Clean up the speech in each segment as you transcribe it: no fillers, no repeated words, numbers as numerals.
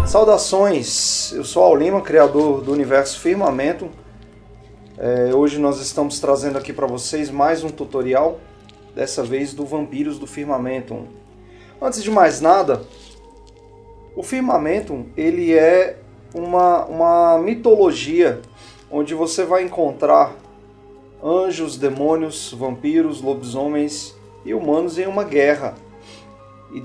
Saudações, eu sou Aulima, criador do Universo Firmamentum. Hoje nós estamos trazendo aqui para vocês mais um tutorial, dessa vez do Vampiros do Firmamentum. Antes de mais nada, o Firmamentum ele é uma mitologia onde você vai encontrar anjos, demônios, vampiros, lobisomens e humanos em uma guerra. E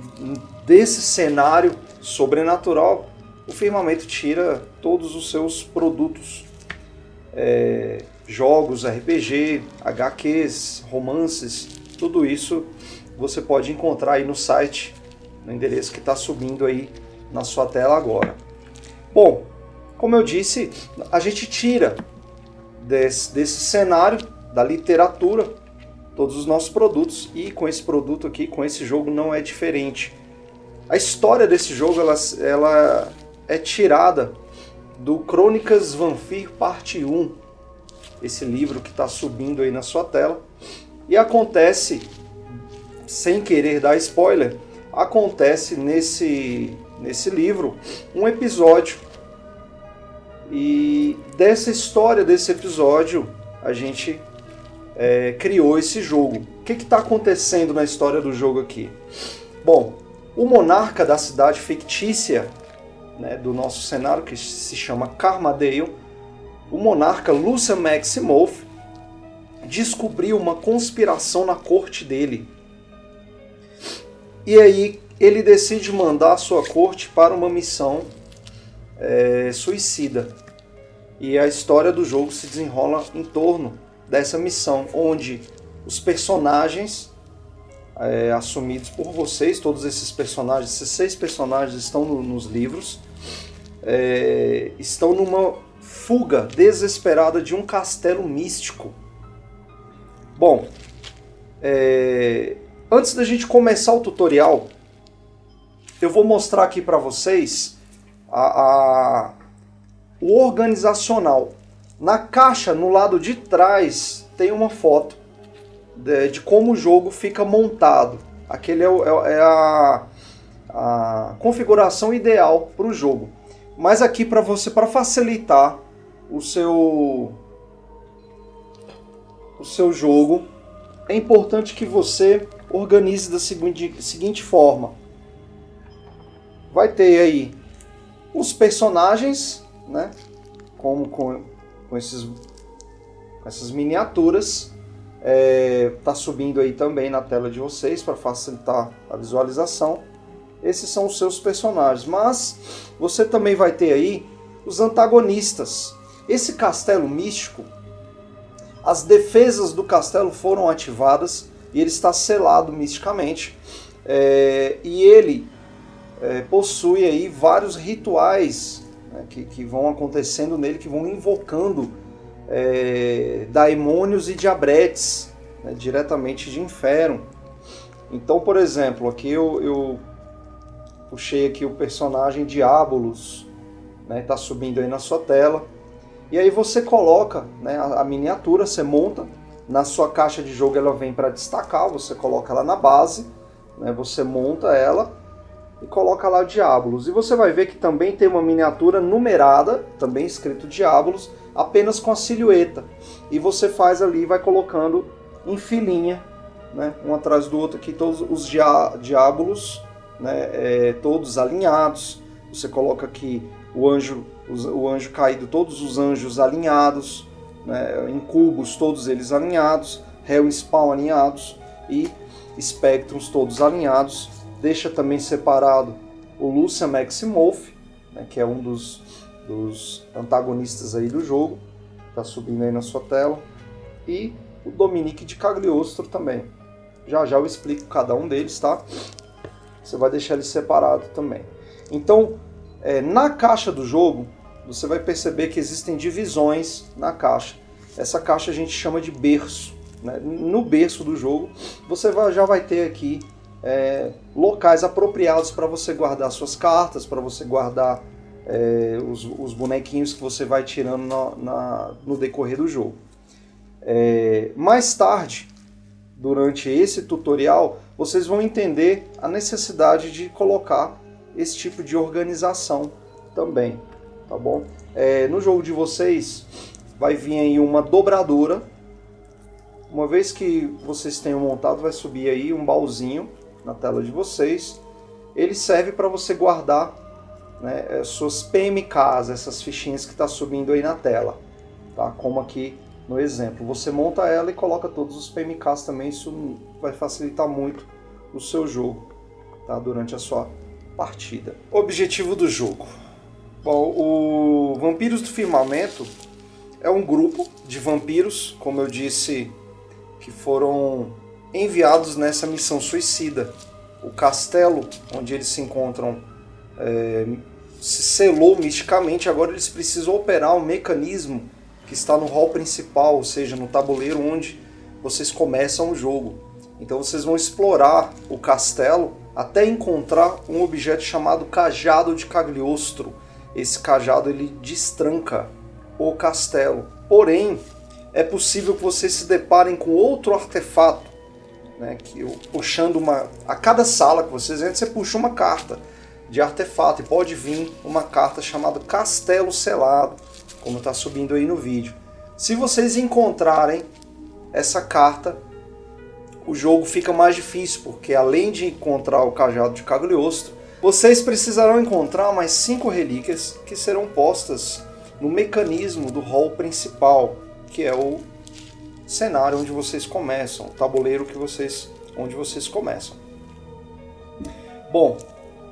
desse cenário sobrenatural, o Firmamento tira todos os seus produtos, jogos, RPG, HQs, romances, tudo isso você pode encontrar aí no site, no endereço que está subindo aí na sua tela agora. Bom, como eu disse, a gente tira desse cenário da literatura todos os nossos produtos, e com esse produto aqui, com esse jogo, não é diferente. A história desse jogo ela é tirada do Crônicas Vampir Parte 1, esse livro que está subindo aí na sua tela, e acontece, sem querer dar spoiler, acontece nesse livro um episódio, e dessa história, desse episódio, a gente criou esse jogo. O que está acontecendo na história do jogo aqui? Bom, o monarca da cidade fictícia, né, do nosso cenário, que se chama Carmadale, o monarca Lucian Maximoff descobriu uma conspiração na corte dele. E aí ele decide mandar a sua corte para uma missão suicida. E a história do jogo se desenrola em torno dessa missão, onde os personagens assumidos por vocês, todos esses personagens, esses 6 personagens estão nos livros, estão numa fuga desesperada de um castelo místico. Bom, antes da gente começar o tutorial, eu vou mostrar aqui para vocês o organizacional. Na caixa, no lado de trás, tem uma foto de como o jogo fica montado. Aquele é a configuração ideal para o jogo. Mas aqui para facilitar o seu jogo, é importante que você organize da seguinte forma. Vai ter aí os personagens, né, com essas miniaturas. Tá subindo aí também na tela de vocês para facilitar a visualização. Esses são os seus personagens, mas você também vai ter aí os antagonistas. Esse castelo místico, as defesas do castelo foram ativadas e ele está selado misticamente, e ele possui aí vários rituais, né, que vão acontecendo nele, que vão invocando daimônios e diabretes, né, diretamente de inferno. Então, por exemplo, aqui eu puxei aqui o personagem Diabolos, né, tá subindo aí na sua tela, e aí você coloca, né, a miniatura, você monta, na sua caixa de jogo ela vem para destacar, você coloca ela na base, né, você monta ela e coloca lá Diabolos, e você vai ver que também tem uma miniatura numerada, também escrito Diabolos, apenas com a silhueta, e você faz ali, vai colocando em filinha, né, um atrás do outro aqui, todos os diabolos, né, todos alinhados. Você coloca aqui o anjo caído, todos os anjos alinhados, né, em cubos, todos eles alinhados, Hell Spawn alinhados e Spectrums todos alinhados. Deixa também separado o Lucian Maximoff, né, que é um dos antagonistas aí do jogo, tá subindo aí na sua tela, e o Dominique de Cagliostro também. Já eu explico cada um deles, tá? Você vai deixar ele separado também. Então, na caixa do jogo, você vai perceber que existem divisões na caixa. essa caixa a gente chama de berço, né? No berço do jogo você já vai ter aqui locais apropriados para você guardar suas cartas, para você guardar os bonequinhos que você vai tirando no decorrer do jogo. Mais tarde, durante esse tutorial, vocês vão entender a necessidade de colocar esse tipo de organização também, tá bom? No jogo de vocês vai vir aí uma dobradora. Uma vez que vocês tenham montado, vai subir aí um baúzinho na tela de vocês. Ele serve para você guardar, né, suas PMKs, essas fichinhas que está subindo aí na tela, tá? Como aqui no exemplo. Você monta ela e coloca todos os PMKs também, isso vai facilitar muito o seu jogo, tá? Durante a sua partida. Objetivo do jogo. Bom, o Vampiros do Firmamento é um grupo de vampiros, como eu disse, que foram enviados nessa missão suicida. O castelo onde eles se encontram se selou misticamente, agora eles precisam operar um mecanismo que está no hall principal, ou seja, no tabuleiro onde vocês começam o jogo. Então vocês vão explorar o castelo até encontrar um objeto chamado Cajado de Cagliostro. Esse cajado ele destranca o castelo. Porém, é possível que vocês se deparem com outro artefato, né, que puxando a cada sala que vocês entram, você puxa uma carta de artefato e pode vir uma carta chamada Castelo Selado, como está subindo aí no vídeo. Se vocês encontrarem essa carta, o jogo fica mais difícil, porque além de encontrar o Cajado de Cagliostro, vocês precisarão encontrar mais 5 relíquias que serão postas no mecanismo do hall principal, que é o cenário onde vocês começam, o tabuleiro onde vocês começam. Bom,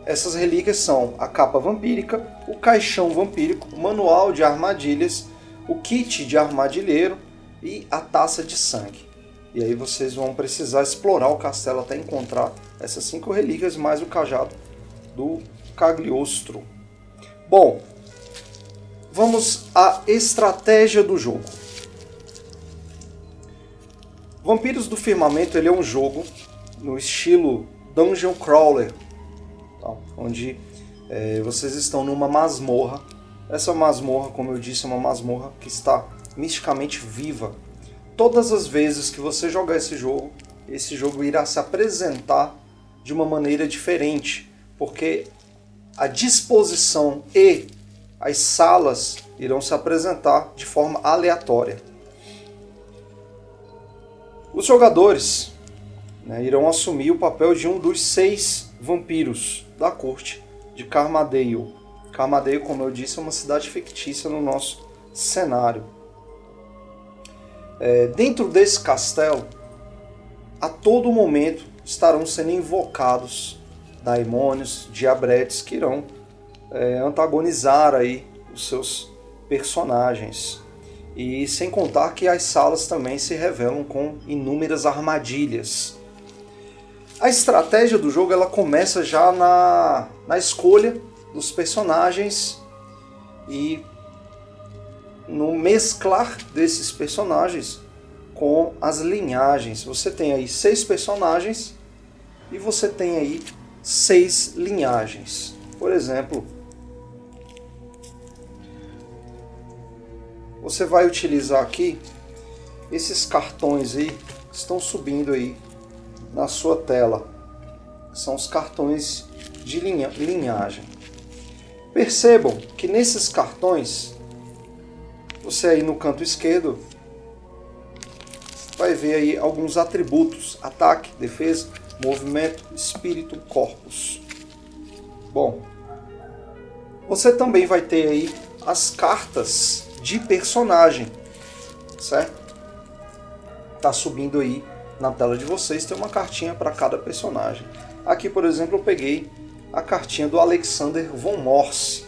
essas relíquias são a capa vampírica, o caixão vampírico, o manual de armadilhas, o kit de armadilheiro e a taça de sangue. E aí vocês vão precisar explorar o castelo até encontrar essas 5 relíquias mais o cajado do Cagliostro. Bom, vamos à estratégia do jogo. Vampiros do Firmamento ele é um jogo no estilo Dungeon Crawler, tá? Onde vocês estão numa masmorra. Essa masmorra, como eu disse, é uma masmorra que está misticamente viva. Todas as vezes que você jogar esse jogo irá se apresentar de uma maneira diferente, porque a disposição e as salas irão se apresentar de forma aleatória. Os jogadores, né, irão assumir o papel de um dos 6 vampiros da corte de Carmadale. Carmadale, como eu disse, é uma cidade fictícia no nosso cenário. Dentro desse castelo, a todo momento estarão sendo invocados daimônios, diabretes, que irão antagonizar aí os seus personagens. E sem contar que as salas também se revelam com inúmeras armadilhas. A estratégia do jogo ela começa já na escolha dos personagens e no mesclar desses personagens com as linhagens. Você tem aí 6 personagens e você tem aí 6 linhagens. Por exemplo, você vai utilizar aqui esses cartões aí que estão subindo aí na sua tela. São os cartões de linhagem. Percebam que nesses cartões, você aí no canto esquerdo vai ver aí alguns atributos: ataque, defesa, movimento, espírito, corpus. Bom, você também vai ter aí as cartas de personagem, certo? Tá subindo aí na tela de vocês, tem uma cartinha para cada personagem. Aqui, por exemplo, eu peguei a cartinha do Alexander von Morse.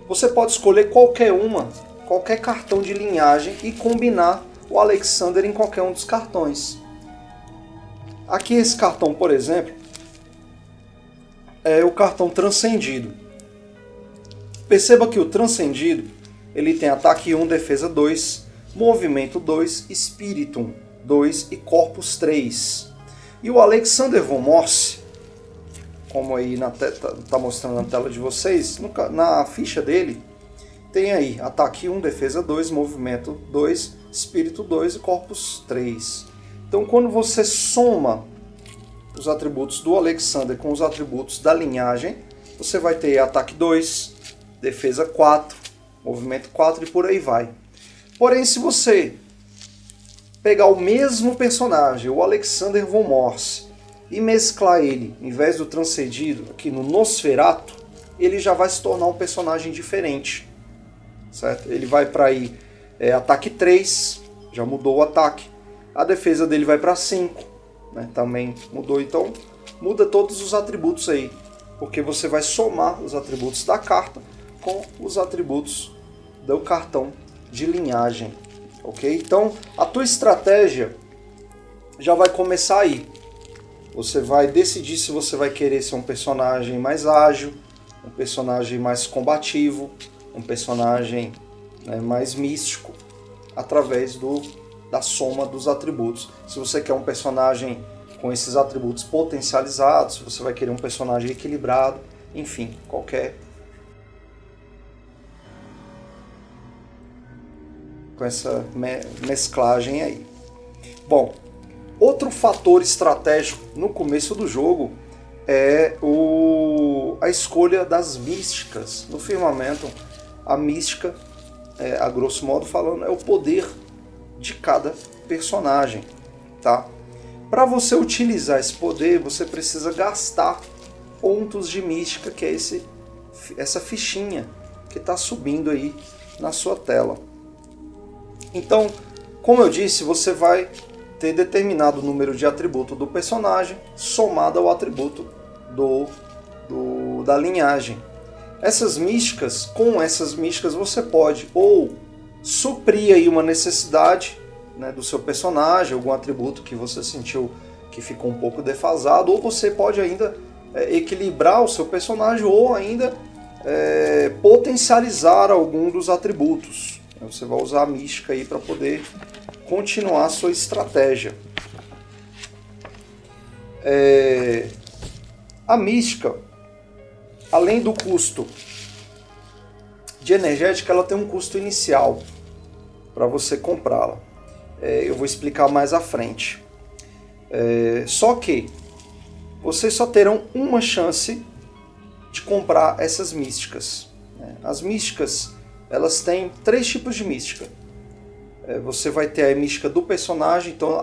Você pode escolher qualquer cartão de linhagem e combinar o Alexander em qualquer um dos cartões. Aqui esse cartão, por exemplo, é o cartão Transcendido. Perceba que o Transcendido ele tem ataque 1, defesa 2, movimento 2, Spiritum 2 e Corpus 3. E o Alexander von Morse, como aí tá mostrando na tela de vocês, na ficha dele, tem aí ataque 1, defesa 2, movimento 2, espírito 2 e corpus 3. Então quando você soma os atributos do Alexander com os atributos da linhagem, você vai ter ataque 2, defesa 4, movimento 4 e por aí vai. Porém, se você pegar o mesmo personagem, o Alexander von Morse, e mesclar ele, em vez do Transcendido, aqui no Nosferatu, ele já vai se tornar um personagem diferente. Certo? Ele vai para aí ataque 3, já mudou o ataque. A defesa dele vai para 5, né? Também mudou. Então muda todos os atributos aí, porque você vai somar os atributos da carta com os atributos do cartão de linhagem. Ok? Então a tua estratégia já vai começar aí. Você vai decidir se você vai querer ser um personagem mais ágil, um personagem mais combativo, um personagem, né, mais místico, através da soma dos atributos. Se você quer um personagem com esses atributos potencializados, se você vai querer um personagem equilibrado, enfim, qualquer... com essa mesclagem aí. Bom, outro fator estratégico no começo do jogo é a escolha das místicas. No Firmamentum, a mística, a grosso modo falando, é o poder de cada personagem. Tá? Para você utilizar esse poder, você precisa gastar pontos de mística, que é essa fichinha que está subindo aí na sua tela. Então, como eu disse, você vai ter determinado número de atributo do personagem somado ao atributo da linhagem. Com essas místicas você pode ou suprir aí uma necessidade, né, do seu personagem, algum atributo que você sentiu que ficou um pouco defasado, ou você pode ainda equilibrar o seu personagem ou ainda potencializar algum dos atributos. Você vai usar a mística aí para poder continuar a sua estratégia. A mística, além do custo de energética, ela tem um custo inicial para você comprá-la. Eu vou explicar mais à frente. Só que vocês só terão uma chance de comprar essas místicas. As místicas, elas têm 3 tipos de mística. Você vai ter a mística do personagem. Então,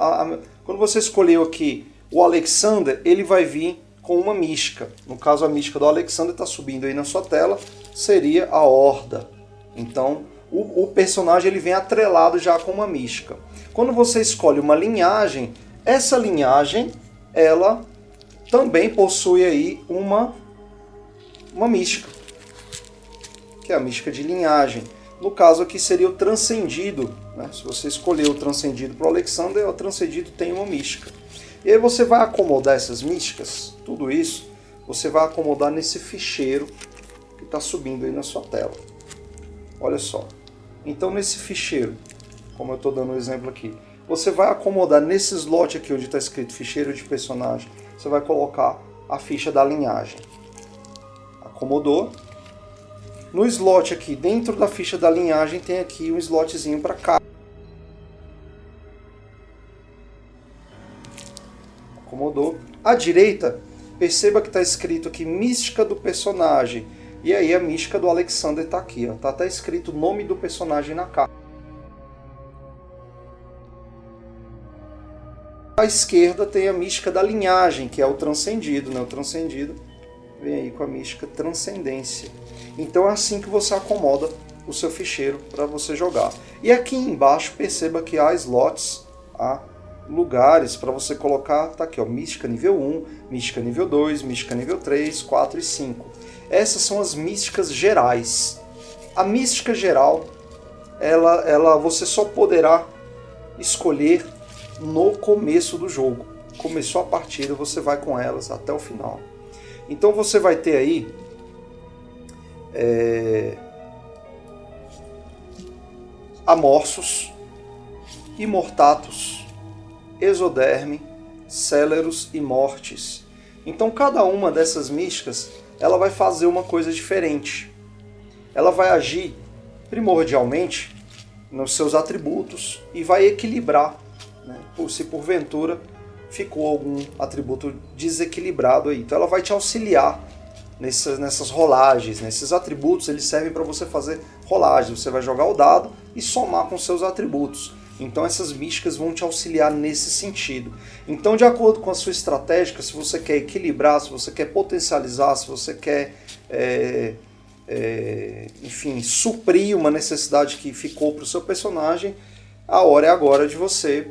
quando você escolheu aqui o Alexander, ele vai vir com uma mística. No caso, a mística do Alexander está subindo aí na sua tela, seria a Horda. Então, o personagem ele vem atrelado já com uma mística. Quando você escolhe uma linhagem, essa linhagem, ela também possui aí uma mística, que é a mística de linhagem. No caso aqui seria o Transcendido, né? Se você escolher o Transcendido para o Alexander, o Transcendido tem uma mística. E aí você vai acomodar essas místicas, tudo isso, você vai acomodar nesse ficheiro que está subindo aí na sua tela. Olha só. Então nesse ficheiro, como eu estou dando um exemplo aqui, você vai acomodar nesse slot aqui onde está escrito ficheiro de personagem, você vai colocar a ficha da linhagem. Acomodou. No slot aqui, dentro da ficha da linhagem, tem aqui um slotzinho para cá. Acomodou. À direita, perceba que está escrito aqui mística do personagem. E aí a mística do Alexander está aqui. Está até escrito o nome do personagem na carta. À esquerda tem a mística da linhagem, que é o Transcendido, né? O Transcendido vem aí com a mística Transcendência. Então é assim que você acomoda o seu ficheiro para você jogar. E aqui embaixo perceba que há slots, há lugares para você colocar, tá aqui ó, mística nível 1, mística nível 2, mística nível 3, 4 e 5. Essas são as místicas gerais. A mística geral, ela você só poderá escolher no começo do jogo. Começou a partida, você vai com elas até o final. Então você vai ter aí Amorços, Immortatus, Exoderme, Celerus e Mortis. Então cada uma dessas místicas ela vai fazer uma coisa diferente. Ela vai agir primordialmente nos seus atributos e vai equilibrar, né? Se porventura ficou algum atributo desequilibrado aí. Então ela vai te auxiliar nessas rolagens. Esses atributos eles servem para você fazer rolagens. Você vai jogar o dado e somar com seus atributos. Então essas místicas vão te auxiliar nesse sentido. Então, de acordo com a sua estratégia, se você quer equilibrar, se você quer potencializar, se você quer enfim, suprir uma necessidade que ficou para o seu personagem, a hora é agora de você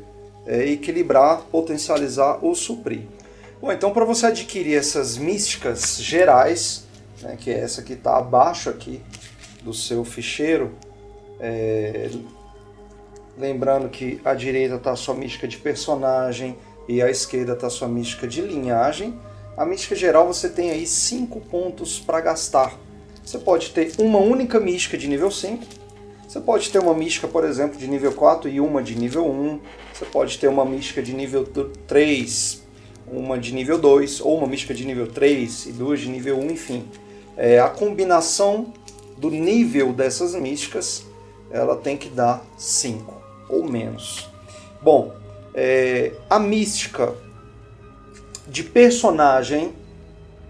equilibrar, potencializar ou suprir. Bom, então para você adquirir essas místicas gerais, né, que é essa que está abaixo aqui do seu ficheiro, lembrando que à direita está a sua mística de personagem e à esquerda está a sua mística de linhagem. A mística geral você tem aí 5 pontos para gastar. Você pode ter uma única mística de nível 5, você pode ter uma mística, por exemplo, de nível 4 e uma de nível 1, você pode ter uma mística de nível 3, uma de nível 2, ou uma mística de nível 3 e duas de nível 1, enfim. A combinação do nível dessas místicas, ela tem que dar 5 ou menos. Bom, a mística de personagem,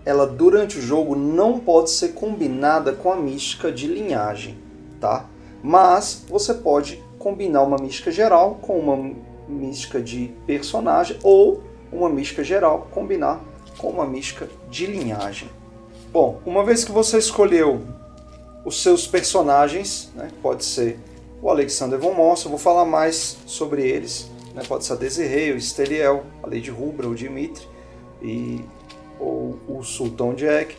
ela durante o jogo não pode ser combinada com a mística de linhagem, tá? Mas você pode combinar uma mística geral com uma mística de personagem ou uma mística geral combinar com uma mística de linhagem. Bom, uma vez que você escolheu os seus personagens, né, pode ser o Alexander von Moss, eu vou falar mais sobre eles, né, pode ser a Desiree, o Steliel, a Lady Rubra, o Dimitri ou o Sultão Jack.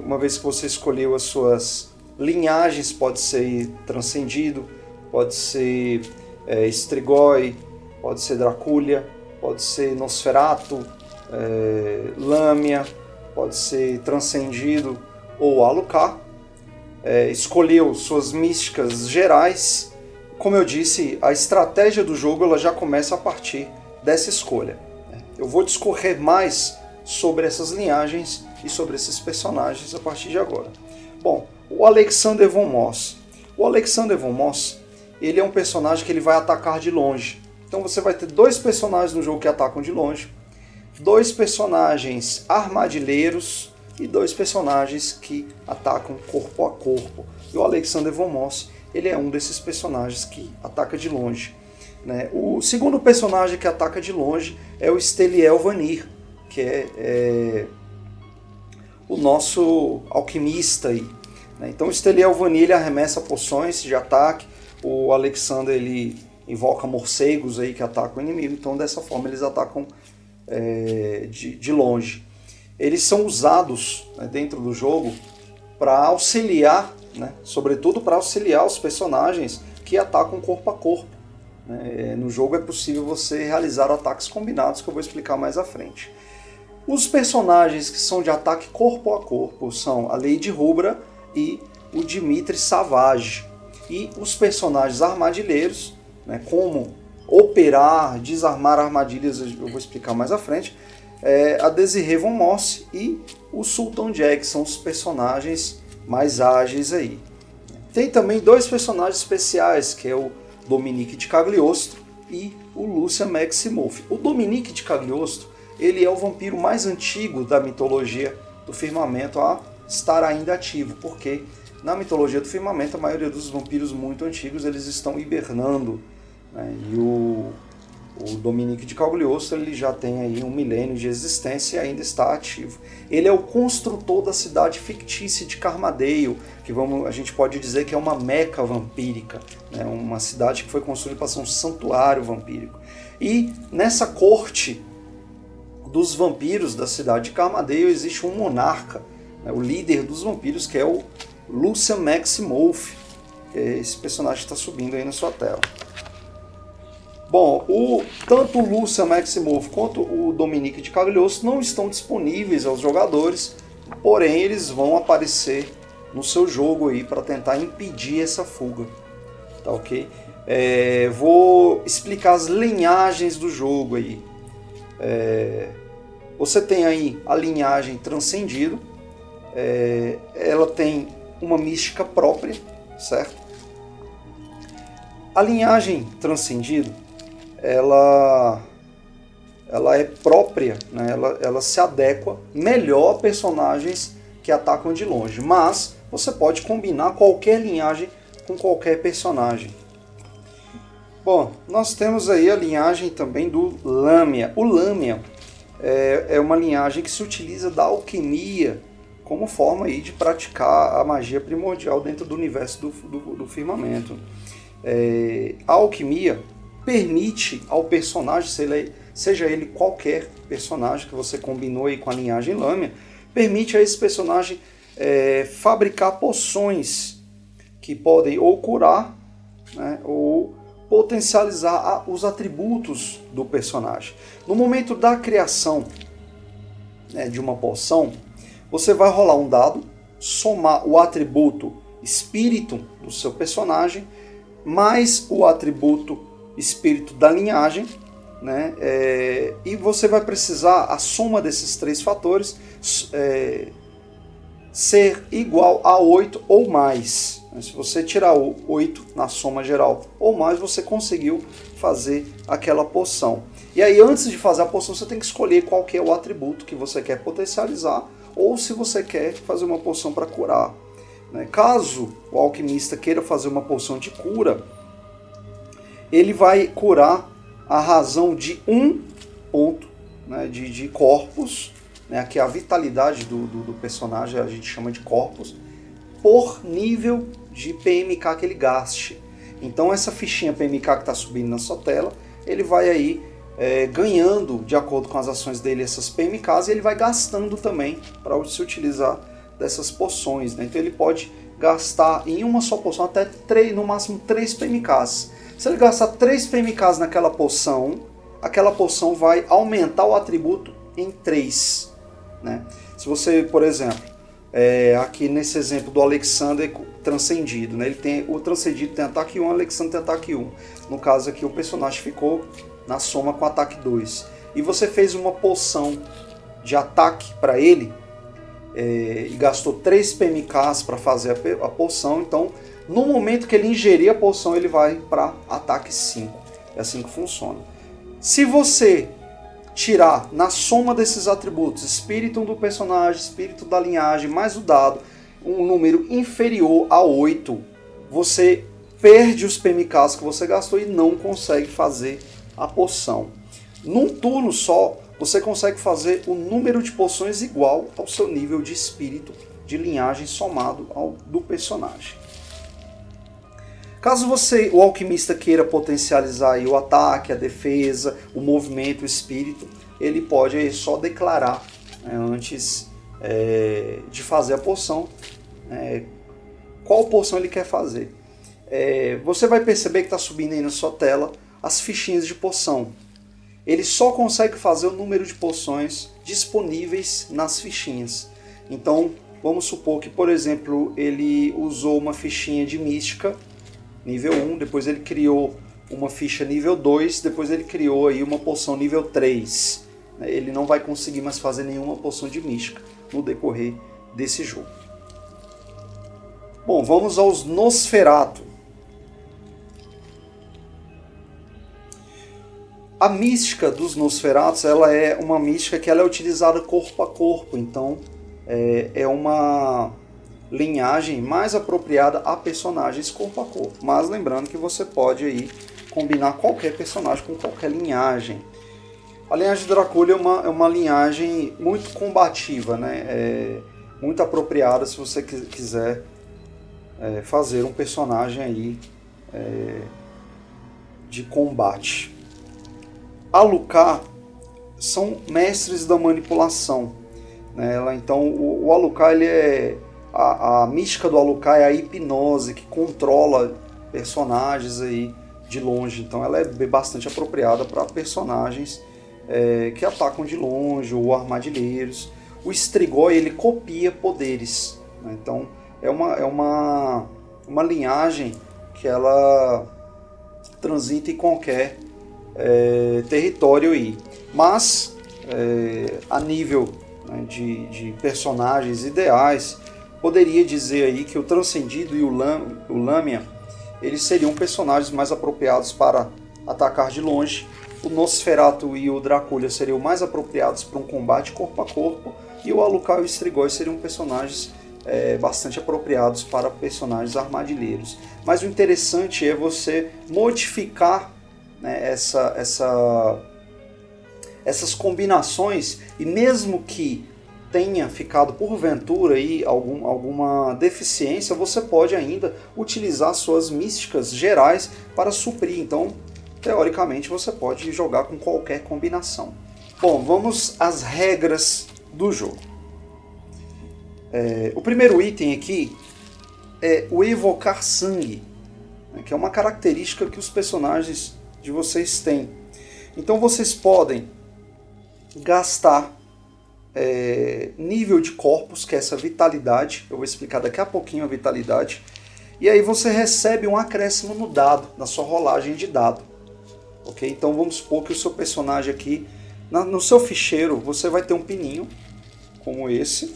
Uma vez que você escolheu as suas linhagens, pode ser Transcendido, pode ser Strigoi, pode ser Draculia, pode ser Nosferatu, Lâmia, pode ser Transcendido ou Alucard. Escolheu suas místicas gerais. Como eu disse, a estratégia do jogo ela já começa a partir dessa escolha. Eu vou discorrer mais sobre essas linhagens e sobre esses personagens a partir de agora. Bom, o Alexander von Moss. O Alexander von Moss, ele é um personagem que ele vai atacar de longe. Então você vai ter 2 personagens no jogo que atacam de longe, 2 personagens armadilheiros e 2 personagens que atacam corpo a corpo. E o Alexander von Moss, ele é um desses personagens que ataca de longe, né? O segundo personagem que ataca de longe é o Steliel Vanir, que é o nosso alquimista aí, né? Então o Steliel Vanir ele arremessa poções de ataque, o Alexander ele invoca morcegos aí que atacam o inimigo, então dessa forma eles atacam de longe. Eles são usados, né, dentro do jogo para auxiliar, né, sobretudo para auxiliar os personagens que atacam corpo a corpo, né? No jogo é possível você realizar ataques combinados que eu vou explicar mais à frente. Os personagens que são de ataque corpo a corpo são a Lady Rubra e o Dimitri Savage. E os personagens armadilheiros, né, como operar, desarmar armadilhas, eu vou explicar mais à frente, a Desiree von Moss e o Sultão Jack, são os personagens mais ágeis aí. Tem também 2 personagens especiais, que é o Dominique de Cagliostro e o Lucian Maximoff. O Dominique de Cagliostro, ele é o vampiro mais antigo da mitologia do Firmamento a estar ainda ativo, porque na mitologia do Firmamento a maioria dos vampiros muito antigos eles estão hibernando, né? E o Dominique de Cagliostro ele já tem aí 1 milênio de existência e ainda está ativo. Ele é o construtor da cidade fictícia de Carmadale, que a gente pode dizer que é uma meca vampírica, né? Uma cidade que foi construída para ser um santuário vampírico. E nessa corte dos vampiros da cidade de Carmadale existe um monarca, né? O líder dos vampiros, que é o Lucian Maximoff, que é esse personagem que está subindo aí na sua tela. Bom, tanto o Lucian Maximoff quanto o Dominique de Cagliostro não estão disponíveis aos jogadores, porém eles vão aparecer no seu jogo aí para tentar impedir essa fuga, tá ok? Vou explicar as linhagens do jogo aí. Você tem aí a linhagem Transcendido. Ela tem uma mística própria, certo? A linhagem Transcendido, ela é própria, né? Ela se adequa melhor a personagens que atacam de longe, mas você pode combinar qualquer linhagem com qualquer personagem. Bom, nós temos aí a linhagem também do Lamia. O Lamia é uma linhagem que se utiliza da alquimia como forma aí de praticar a magia primordial dentro do universo do firmamento. A alquimia permite ao personagem, seja ele qualquer personagem que você combinou aí com a linhagem Lamia, permite a esse personagem fabricar poções que podem ou curar, né, ou potencializar os atributos do personagem. No momento da criação, né, de uma poção, você vai rolar um dado, somar o atributo espírito do seu personagem, mais o atributo espírito da linhagem, né, e você vai precisar, a soma desses três fatores, ser igual a 8 ou mais. Se você tirar o 8 na soma geral ou mais, você conseguiu fazer aquela poção. E aí, antes de fazer a poção, você tem que escolher qual que é o atributo que você quer potencializar, ou se você quer fazer uma poção para curar. Caso o alquimista queira fazer uma poção de cura, ele vai curar a razão de 1 ponto, né, de corpus, né, que é a vitalidade do personagem, a gente chama de corpus, por nível de PMK que ele gaste. Então essa fichinha PMK que está subindo na sua tela, ele vai aí ganhando, de acordo com as ações dele, essas PMKs, e ele vai gastando também para se utilizar dessas poções, né? Então ele pode gastar em uma só poção até no máximo 3 PMKs. Se ele gastar 3 PMKs naquela poção, aquela poção vai aumentar o atributo em 3. Né? Se você, por exemplo, aqui nesse exemplo do Alexander Transcendido, né? Ele tem, o Transcendido tem ataque 1, o Alexander tem ataque 1. No caso aqui, o personagem ficou na soma com ataque 2. E você fez uma poção de ataque para ele, e gastou 3 PMKs para fazer a poção. Então, no momento que ele ingerir a poção, ele vai para ataque 5. É assim que funciona. Se você tirar na soma desses atributos, espírito do personagem, espírito da linhagem, mais o dado, um número inferior a 8, você perde os PMKs que você gastou e não consegue fazer a poção. Num turno só, você consegue fazer o número de poções igual ao seu nível de espírito de linhagem somado ao do personagem. Caso o alquimista queira potencializar aí o ataque, a defesa, o movimento, o espírito, ele pode aí só declarar, né, antes de fazer a poção, qual poção ele quer fazer. Você vai perceber que está subindo aí na sua tela as fichinhas de poção. Ele só consegue fazer o número de poções disponíveis nas fichinhas. Então, vamos supor que, por exemplo, ele usou uma fichinha de mística nível 1, depois ele criou uma ficha nível 2, depois ele criou aí uma poção nível 3. Ele não vai conseguir mais fazer nenhuma poção de mística no decorrer desse jogo. Bom, vamos aos Nosferatu. A mística dos Nosferatus, ela é uma mística que ela é utilizada corpo a corpo, então é uma linhagem mais apropriada a personagens corpo a corpo. Mas lembrando que você pode aí combinar qualquer personagem com qualquer linhagem. A linhagem de Dracula é uma linhagem muito combativa, né? Muito apropriada se você quiser fazer um personagem aí de combate. Alucard são mestres da manipulação, né? Então o Alucard, ele a mística do Alucard é a hipnose, que controla personagens aí de longe. Então ela é bastante apropriada para personagens que atacam de longe, ou armadilheiros. O Strigoi, ele copia poderes, né? Então é uma linhagem que ela transita em qualquer território aí. Mas a nível, né, de personagens ideais, poderia dizer aí que o Transcendido e o Lamia, eles seriam personagens mais apropriados para atacar de longe. O Nosferatu e o Draculha seriam mais apropriados para um combate corpo a corpo, e o Alucard e o Strigoi seriam personagens bastante apropriados para personagens armadilheiros. Mas o interessante é você modificar, né, essas combinações, e mesmo que tenha ficado porventura aí alguma deficiência, você pode ainda utilizar suas místicas gerais para suprir. Então, teoricamente, você pode jogar com qualquer combinação. Bom, vamos às regras do jogo. O primeiro item aqui é o evocar sangue, né, que é uma característica que os personagens de vocês têm. Então vocês podem gastar nível de corpos, que é essa vitalidade. Eu vou explicar daqui a pouquinho a vitalidade. E aí você recebe um acréscimo no dado, na sua rolagem de dado. Ok? Então vamos supor que o seu personagem aqui, no seu ficheiro, você vai ter um pininho, como esse.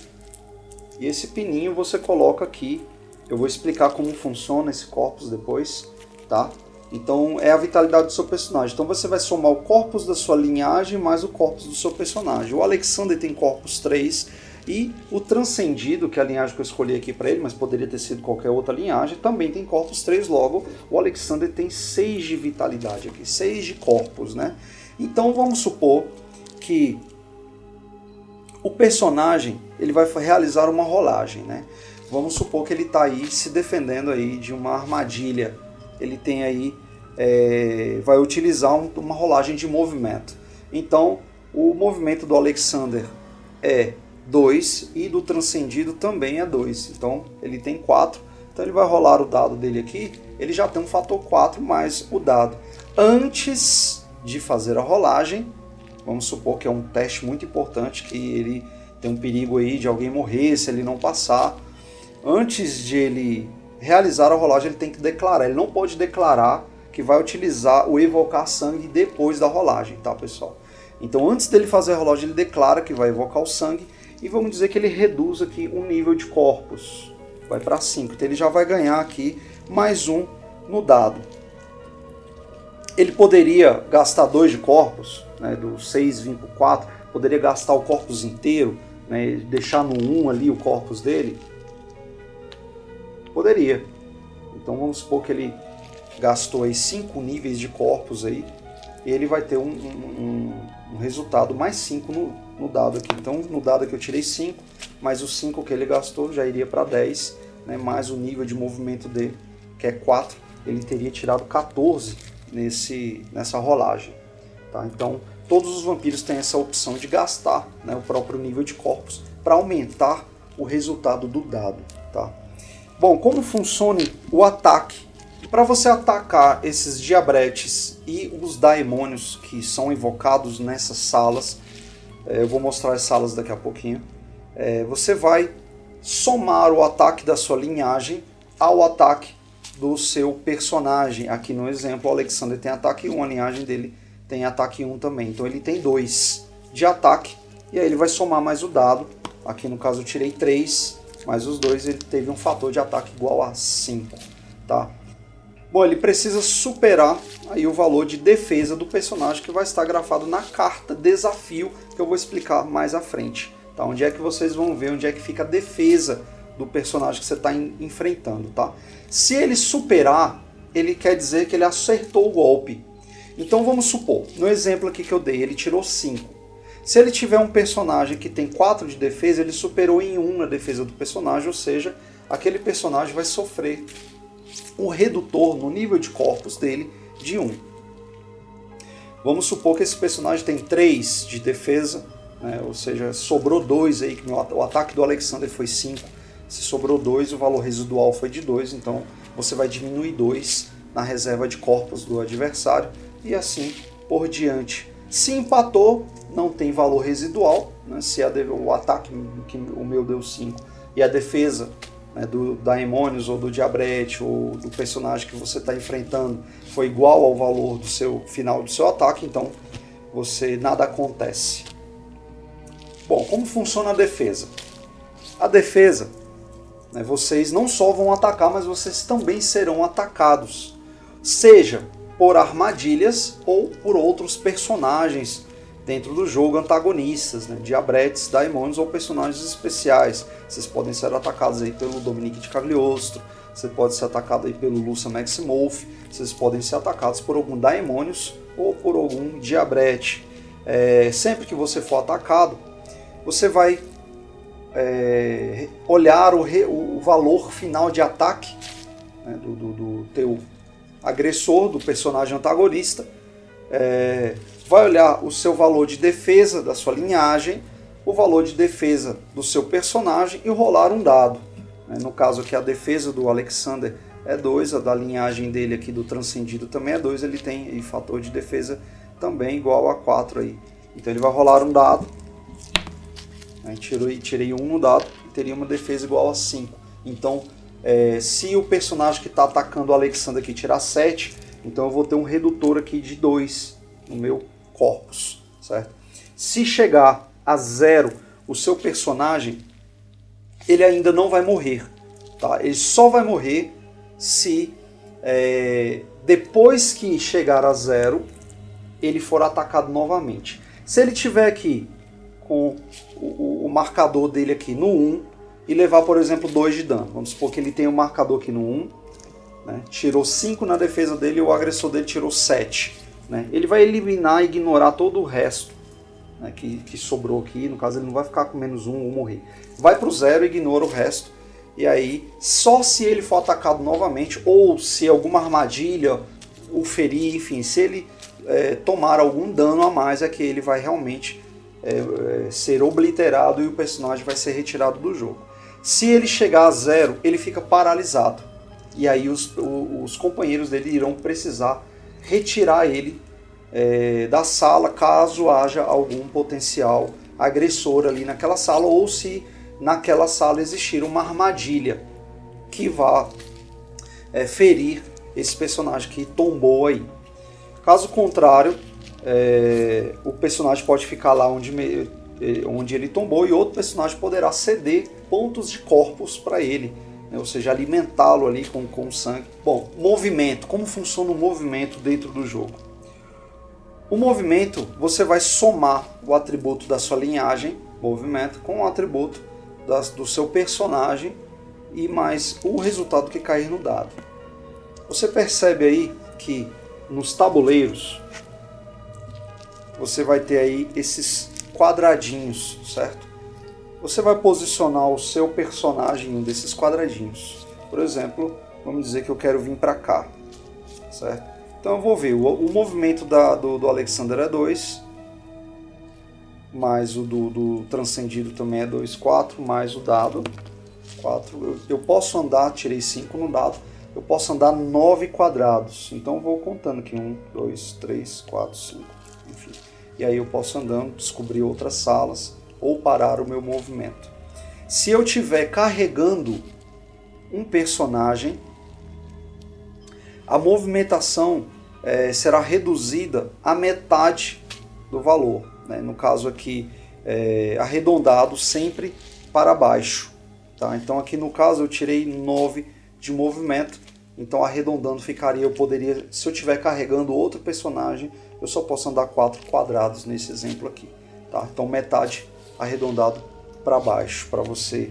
E esse pininho você coloca aqui. Eu vou explicar como funciona esse corpus depois, tá? Então é a vitalidade do seu personagem. Então você vai somar o corpus da sua linhagem mais o corpus do seu personagem. O Alexander tem corpus 3 e o Transcendido, que é a linhagem que eu escolhi aqui para ele, mas poderia ter sido qualquer outra linhagem, também tem corpus 3, logo o Alexander tem 6 de vitalidade aqui, 6 de corpus, né? Então vamos supor que o personagem ele vai realizar uma rolagem, né? Vamos supor que ele está aí se defendendo aí de uma armadilha. Ele tem aí, vai utilizar uma rolagem de movimento. Então, o movimento do Alexander é 2 e do Transcendido também é 2. Então, ele tem 4. Então, ele vai rolar o dado dele aqui. Ele já tem um fator 4 mais o dado. Antes de fazer a rolagem, vamos supor que é um teste muito importante, que ele tem um perigo aí de alguém morrer se ele não passar. Antes de ele realizar a rolagem, ele tem que declarar. Ele não pode declarar que vai utilizar o evocar sangue depois da rolagem, tá, pessoal? Então, antes dele fazer a rolagem, ele declara que vai evocar o sangue, e vamos dizer que ele reduz aqui um nível de corpus. Vai para 5. Então, ele já vai ganhar aqui mais 1 no dado. Ele poderia gastar 2 de corpus, né, do 6 vir para o 4, poderia gastar o corpus inteiro, né, deixar no 1 ali o corpus dele. Poderia. Então vamos supor que ele gastou aí 5 níveis de corpus aí, e ele vai ter um resultado mais 5 no dado aqui. Então no dado aqui eu tirei 5, mais os 5 que ele gastou já iria para 10, né, mais o nível de movimento dele, que é 4, ele teria tirado 14 nessa rolagem. Tá? Então todos os vampiros têm essa opção de gastar, né, o próprio nível de corpus para aumentar o resultado do dado. Tá? Bom, como funciona o ataque? Para você atacar esses diabretes e os daemônios que são invocados nessas salas, eu vou mostrar as salas daqui a pouquinho, você vai somar o ataque da sua linhagem ao ataque do seu personagem. Aqui no exemplo, o Alexander tem ataque 1, a linhagem dele tem ataque 1 também. Então ele tem 2 de ataque, e aí ele vai somar mais o dado. Aqui no caso eu tirei 3, mais os 2, ele teve um fator de ataque igual a 5. Tá? Bom, ele precisa superar aí o valor de defesa do personagem, que vai estar grafado na carta desafio, que eu vou explicar mais à frente. Tá? Onde é que vocês vão ver onde é que fica a defesa do personagem que você está enfrentando. Tá? Se ele superar, ele quer dizer que ele acertou o golpe. Então vamos supor, no exemplo aqui que eu dei, ele tirou 5. Se ele tiver um personagem que tem 4 de defesa, ele superou em 1 na defesa do personagem, ou seja, aquele personagem vai sofrer um redutor no nível de corpus dele de 1. Vamos supor que esse personagem tem 3 de defesa, né? Ou seja, sobrou 2 aí, que o ataque do Alexander foi 5. Se sobrou 2, o valor residual foi de 2, então você vai diminuir 2 na reserva de corpus do adversário e assim por diante. Se empatou, não tem valor residual, né? Se o ataque que o meu deu 5 e a defesa né, do Daemonios ou do Diabrete ou do personagem que você está enfrentando foi igual ao valor do seu final do seu ataque, então nada acontece. Bom, como funciona a defesa? A defesa, né, vocês não só vão atacar, mas vocês também serão atacados, seja por armadilhas ou por outros personagens dentro do jogo, antagonistas, né, Diabretes, Daemonios ou personagens especiais. Vocês podem ser atacados aí pelo Dominique de Cagliostro, você pode ser atacado aí pelo Lucian Maximoff, vocês podem ser atacados por algum Daemonios ou por algum Diabrete. Sempre que você for atacado, você vai olhar o valor final de ataque, né, do teu agressor, do personagem antagonista, vai olhar o seu valor de defesa da sua linhagem, o valor de defesa do seu personagem e rolar um dado. No caso aqui a defesa do Alexander é 2, a da linhagem dele aqui do Transcendido também é 2, ele tem aí fator de defesa também igual a 4 aí. Então ele vai rolar um dado, tirei 1 no dado e teria uma defesa igual a 5. Então se o personagem que está atacando o Alexander aqui tirar 7, então eu vou ter um redutor aqui de 2 no meu corpus, certo? Se chegar a 0 o seu personagem, ele ainda não vai morrer, tá? Ele só vai morrer se depois que chegar a 0 ele for atacado novamente. Se ele tiver aqui com o marcador dele aqui no 1 e levar, por exemplo, 2 de dano, vamos supor que ele tem um marcador aqui no 1, né? Tirou 5 na defesa dele e o agressor dele tirou 7, né? Ele vai eliminar e ignorar todo o resto, né, que sobrou aqui. No caso ele não vai ficar com -1 ou morrer, vai para o 0 e ignora o resto. E aí só se ele for atacado novamente ou se alguma armadilha o ferir, enfim, se ele tomar algum dano a mais, é que ele vai realmente ser obliterado e o personagem vai ser retirado do jogo. Se ele chegar a 0, ele fica paralisado. E aí os companheiros dele irão precisar retirar ele da sala caso haja algum potencial agressor ali naquela sala, ou se naquela sala existir uma armadilha que vá ferir esse personagem que tombou aí. Caso contrário, o personagem pode ficar lá onde ele tombou e outro personagem poderá ceder pontos de corpus para ele, né? Ou seja, alimentá-lo ali com sangue. Bom, movimento. Como funciona o movimento dentro do jogo? O movimento, você vai somar o atributo da sua linhagem, movimento, com o atributo do seu personagem e mais o resultado que cair no dado. Você percebe aí que nos tabuleiros você vai ter aí esses quadradinhos, certo? Você vai posicionar o seu personagem em um desses quadradinhos. Por exemplo, vamos dizer que eu quero vir para cá, certo? Então eu vou ver, o movimento do Alexander é 2, mais o do Transcendido também é 2, 4, mais o dado, 4. Eu posso andar, tirei 5 no dado, eu posso andar 9 quadrados. Então eu vou contando aqui, 1, 2, 3, 4, 5, enfim. E aí eu posso andando, descobrir outras salas ou parar o meu movimento. Se eu estiver carregando um personagem, a movimentação será reduzida à metade do valor, né? No caso aqui, arredondado sempre para baixo. Tá? Então aqui no caso eu tirei 9 de movimento, então arredondando ficaria, eu poderia, se eu estiver carregando outro personagem, eu só posso andar 4 quadrados nesse exemplo aqui. Tá? Então metade arredondado para baixo, para você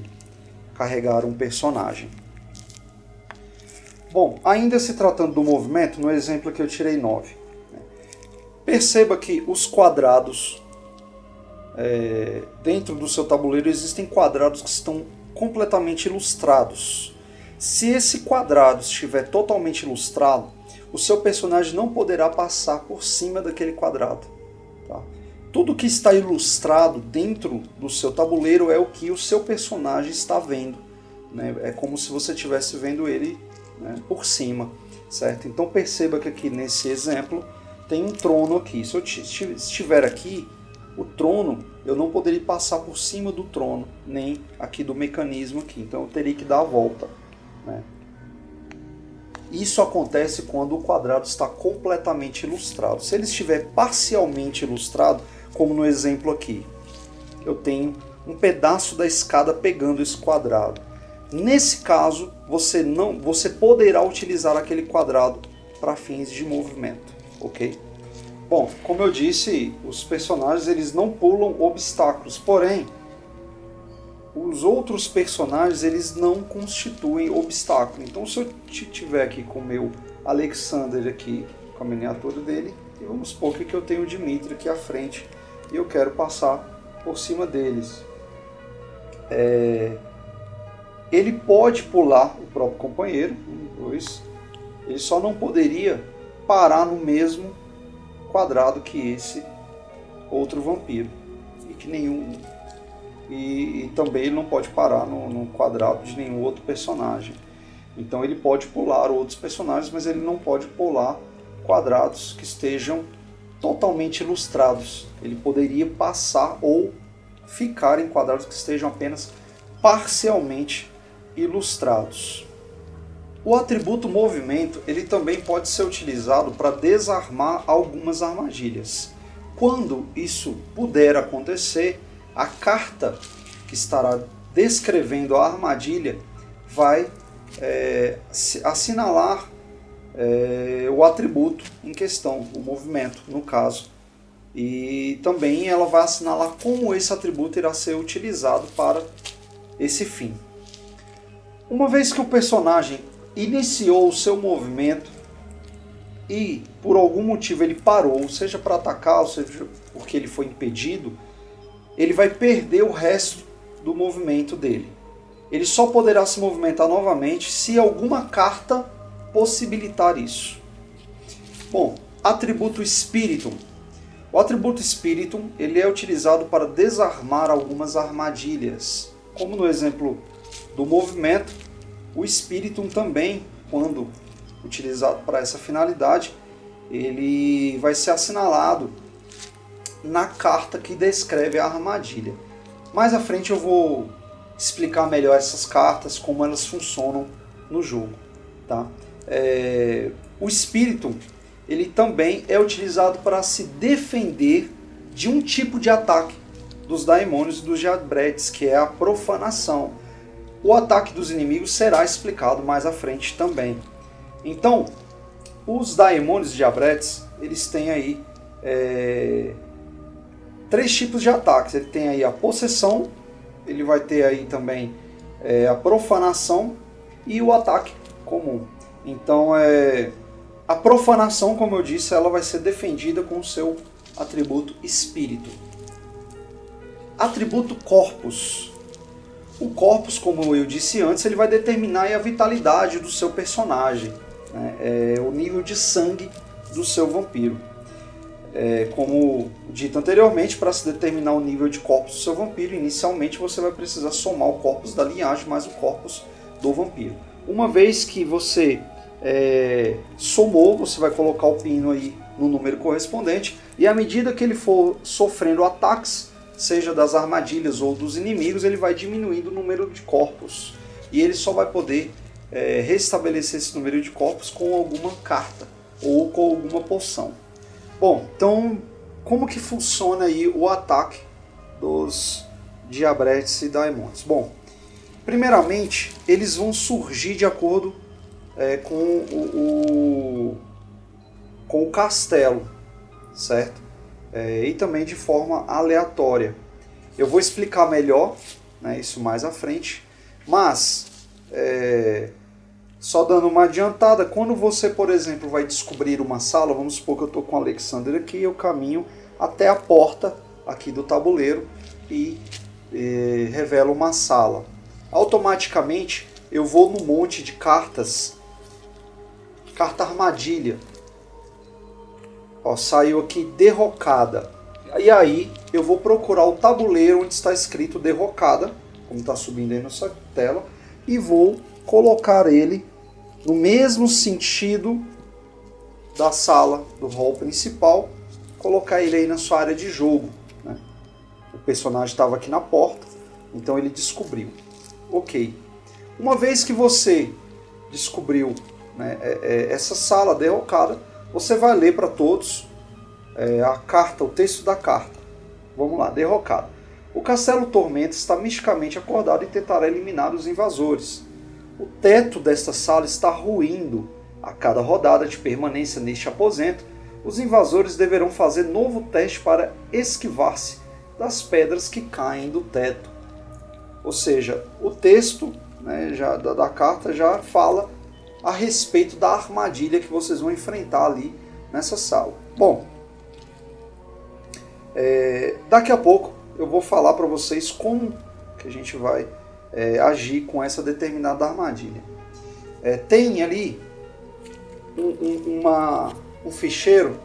carregar um personagem. Bom, ainda se tratando do movimento, no exemplo que eu tirei 9. Perceba que os quadrados, dentro do seu tabuleiro existem quadrados que estão completamente ilustrados. Se esse quadrado estiver totalmente ilustrado, o seu personagem não poderá passar por cima daquele quadrado. Tá? Tudo que está ilustrado dentro do seu tabuleiro é o que o seu personagem está vendo, né? É como se você estivesse vendo ele, né, por cima, certo? Então perceba que aqui nesse exemplo tem um trono aqui. Se eu estiver aqui, O trono, eu não poderia passar por cima do trono, nem aqui do mecanismo aqui. Então eu teria que dar a volta, né? Isso acontece quando o quadrado está completamente ilustrado. Se ele estiver parcialmente ilustrado, como no exemplo aqui, eu tenho um pedaço da escada pegando esse quadrado. Nesse caso, você poderá utilizar aquele quadrado para fins de movimento, ok? Bom, como eu disse, os personagens eles não pulam obstáculos, porém, os outros personagens eles não constituem obstáculo. Então, se eu tiver aqui com o meu Alexander aqui, com a miniatura dele, e vamos supor que eu tenho o Dmitry aqui à frente e eu quero passar por cima deles. Ele pode pular o próprio companheiro, ele só não poderia parar no mesmo quadrado que esse outro vampiro e também ele não pode parar no quadrado de nenhum outro personagem. Então ele pode pular outros personagens, mas ele não pode pular quadrados que estejam totalmente ilustrados. Ele poderia passar ou ficar em quadrados que estejam apenas parcialmente ilustrados. O atributo movimento ele também pode ser utilizado para desarmar algumas armadilhas. Quando isso puder acontecer, a carta que estará descrevendo a armadilha vai assinalar o atributo em questão, o movimento no caso. E também ela vai assinalar como esse atributo irá ser utilizado para esse fim. Uma vez que o personagem iniciou o seu movimento e por algum motivo ele parou, seja para atacar, ou seja porque ele foi impedido, ele vai perder o resto do movimento dele. Ele só poderá se movimentar novamente se alguma carta possibilitar isso. Bom, atributo Spiritum. O atributo Spiritum ele é utilizado para desarmar algumas armadilhas. Como no exemplo do movimento, o Spiritum também, quando utilizado para essa finalidade, ele vai ser assinalado na carta que descreve a armadilha. Mais à frente eu vou explicar melhor essas cartas, como elas funcionam no jogo. Tá? O Spiritum ele também é utilizado para se defender de um tipo de ataque dos daemônios e dos diabretes, que é a profanação. O ataque dos inimigos será explicado mais à frente também. Então, os daemônios e diabretes, eles têm aí 3 tipos de ataques. Ele tem aí a possessão, ele vai ter aí também a profanação e o ataque comum. Então, a profanação, como eu disse, ela vai ser defendida com o seu atributo espírito. Atributo corpus. O corpus, como eu disse antes, ele vai determinar a vitalidade do seu personagem, né? O nível de sangue do seu vampiro. Como dito anteriormente, para se determinar o nível de corpus do seu vampiro, inicialmente você vai precisar somar o corpus da linhagem mais o corpus do vampiro. Uma vez que você somou, você vai colocar o pino aí no número correspondente, e à medida que ele for sofrendo ataques, seja das armadilhas ou dos inimigos, ele vai diminuindo o número de corpos. E ele só vai poder restabelecer esse número de corpos com alguma carta ou com alguma poção. Bom, então como que funciona aí o ataque dos diabretes e daemônios? Bom, primeiramente eles vão surgir de acordo com o castelo, certo? E também de forma aleatória. Eu vou explicar melhor, né, isso mais à frente, mas só dando uma adiantada, quando você, por exemplo, vai descobrir uma sala, vamos supor que eu estou com o Alexander aqui, eu caminho até a porta aqui do tabuleiro e revelo uma sala. Automaticamente eu vou no monte de cartas, carta armadilha. Ó, saiu aqui derrocada. E aí eu vou procurar o tabuleiro onde está escrito derrocada, como está subindo aí na sua tela, e vou colocar ele no mesmo sentido da sala do hall principal, colocar ele aí na sua área de jogo, né? personagem estava aqui na porta, então ele descobriu. Ok. Uma vez que você descobriu, né, essa sala derrocada, você vai ler para todos a carta, o texto da carta. Vamos lá, derrocada. O Castelo Tormenta está misticamente acordado e tentará eliminar os invasores. O teto desta sala está ruindo. A cada rodada de permanência neste aposento, os invasores deverão fazer novo teste para esquivar-se das pedras que caem do teto. Ou seja, o texto, né, da carta já fala a respeito da armadilha que vocês vão enfrentar ali nessa sala. Bom, daqui a pouco eu vou falar para vocês como que a gente vai agir com essa determinada armadilha. Tem ali um ficheiro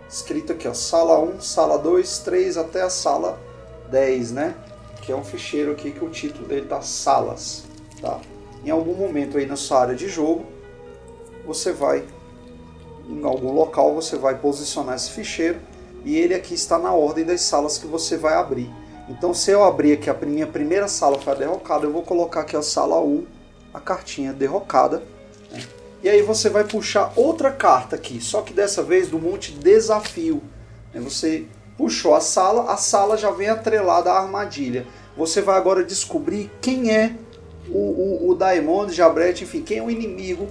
escrito aqui, ó, sala 1, sala 2, 3 até a sala 10, né? Que é um ficheiro aqui que o título dele tá salas, tá? Em algum momento aí na sua área de jogo, você vai, em algum local, você vai posicionar esse ficheiro e ele aqui está na ordem das salas que você vai abrir. Então, se eu abrir aqui a minha primeira sala foi a derrocada, eu vou colocar aqui a sala 1, a cartinha derrocada, né? E aí você vai puxar outra carta aqui, só que dessa vez do monte desafio. Você puxou a sala já vem atrelada à armadilha. Você vai agora descobrir quem é o Daemon, o Diabrete, enfim, quem é o inimigo,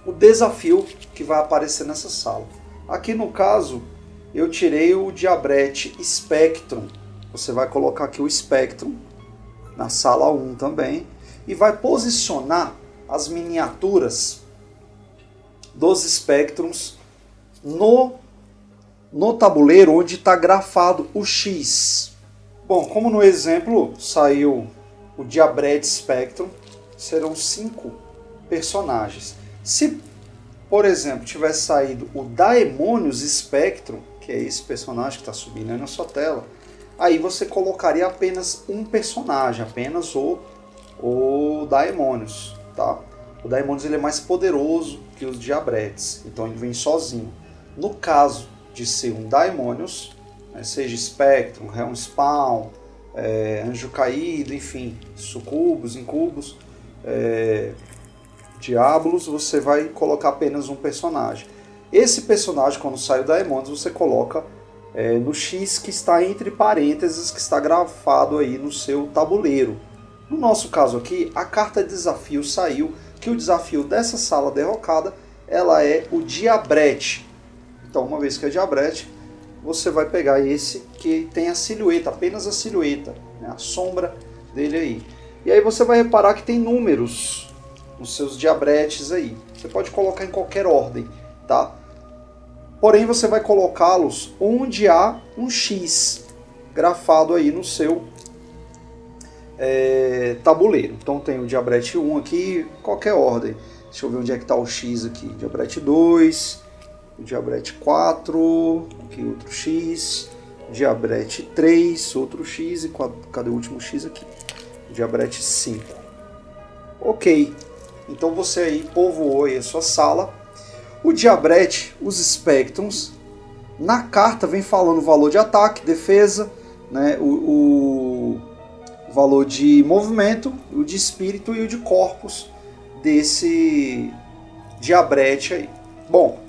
o desafio que vai aparecer nessa sala. Aqui no caso, eu tirei o Diabrete Spectrum. Você vai colocar aqui o Spectrum na sala 1 também e vai posicionar as miniaturas dos Spectrums no tabuleiro onde está grafado o X. Bom, como no exemplo saiu o Diabrete Spectrum, serão 5 personagens. Se, por exemplo, tivesse saído o Daemonius Spectrum, que é esse personagem que está subindo aí na sua tela, aí você colocaria apenas um personagem, apenas o Daemonius, tá? O Daemonius ele é mais poderoso que os Diabretes, então ele vem sozinho. No caso de ser um Daemonius, né, seja Spectrum, Helmspawn, Anjo Caído, enfim, Sucubus, Incubus, Diabolos, você vai colocar apenas um personagem. Esse personagem, quando sai o Daemonius, você coloca no X que está entre parênteses, que está grafado aí no seu tabuleiro. No nosso caso aqui, a carta de desafio saiu, que o desafio dessa sala derrocada, ela é o Diabrete. Então, uma vez que é Diabrete, você vai pegar esse que tem a silhueta, apenas a silhueta, né, a sombra dele aí. E aí você vai reparar que tem números nos seus Diabretes aí. Você pode colocar em qualquer ordem, tá? Porém, você vai colocá-los onde há um X grafado aí no seu tabuleiro. Então tem o Diabrete 1 aqui, qualquer ordem. Deixa eu ver onde é que está o X aqui. Diabrete 2, o Diabrete 4, aqui outro X, Diabrete 3, outro X e cadê o último X aqui? Diabrete 5. Ok, então você aí povoou aí a sua sala. O Diabrete, os Spectrums, na carta vem falando o valor de ataque, defesa, né, o valor de movimento, o de espírito e o de corpos desse Diabrete aí. Bom,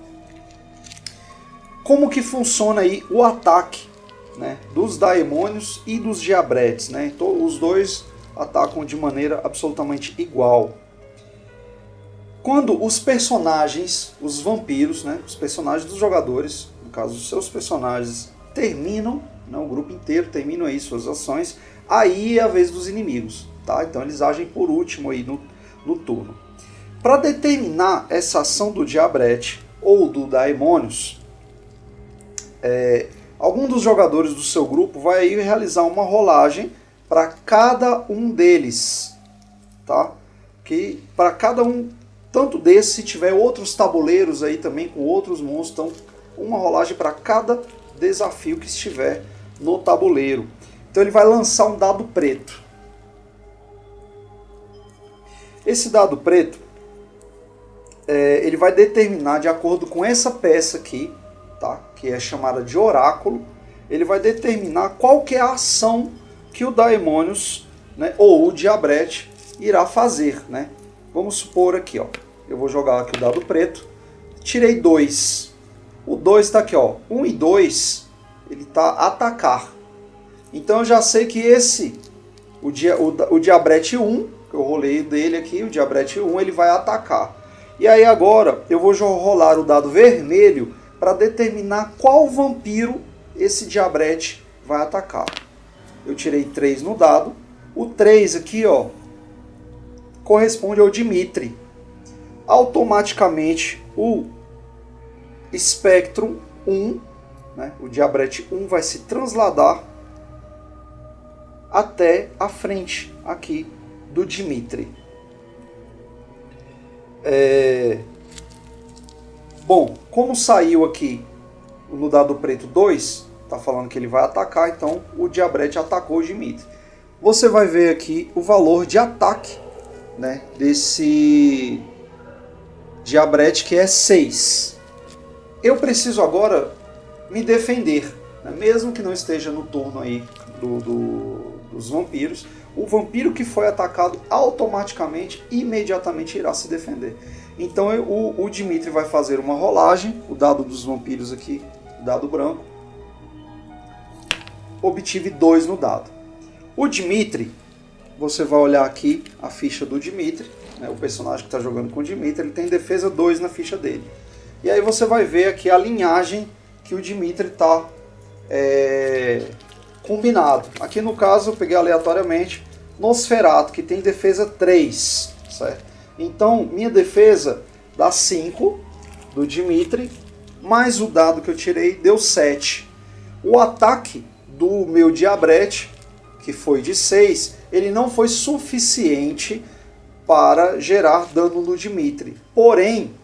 como que funciona aí o ataque, né, dos Daemonios e dos Diabretes, né? Então, os dois atacam de maneira absolutamente igual. Quando os personagens, os vampiros, né, os personagens dos jogadores, no caso os seus personagens, terminam, né, o grupo inteiro termina aí suas ações, aí é a vez dos inimigos, tá? Então eles agem por último aí no turno. Para determinar essa ação do Diabrete ou do Daemonius, algum dos jogadores do seu grupo vai aí realizar uma rolagem para cada um deles, tá? Que para cada um, tanto desse, se tiver outros tabuleiros aí também com outros monstros, então uma rolagem para cada desafio que estiver no tabuleiro. Então ele vai lançar um dado preto. Esse dado preto, ele vai determinar, de acordo com essa peça aqui, tá? Que é chamada de oráculo, ele vai determinar qual que é a ação que o Daemonius, né, ou o Diabrete irá fazer, né? Vamos supor aqui, ó, eu vou jogar aqui o dado preto, tirei 2. O 2 está aqui, ó, 1 e 2, ele está atacar. Então eu já sei que esse, o Diabrete 1, que eu rolei dele aqui, o Diabrete 1, ele vai atacar. E aí agora eu vou rolar o dado vermelho para determinar qual vampiro esse Diabrete vai atacar. Eu tirei 3 no dado. O 3 aqui, ó, corresponde ao Dimitri. Automaticamente o Spectrum 1, né, o Diabrete 1 vai se transladar até a frente aqui do Dimitri. Bom, como saiu aqui no dado preto 2, está falando que ele vai atacar, então o Diabrete atacou o Dimitri. Você vai ver aqui o valor de ataque, né, desse Diabrete, que é 6. Eu preciso agora me defender, né, mesmo que não esteja no turno aí dos vampiros. O vampiro que foi atacado automaticamente, imediatamente irá se defender. Então o Dimitri vai fazer uma rolagem, o dado dos vampiros aqui, o dado branco. Obtive 2 no dado. O Dimitri, você vai olhar aqui a ficha do Dimitri, né, o personagem que está jogando com o Dimitri, ele tem defesa 2 na ficha dele. E aí você vai ver aqui a linhagem que o Dimitri está combinado. Aqui no caso eu peguei aleatoriamente Nosferatu, que tem defesa 3, certo? Então minha defesa dá 5 do Dimitri, mais o dado que eu tirei deu 7. O ataque do meu Diabrete, que foi de 6, ele não foi suficiente para gerar dano no Dimitri. Porém,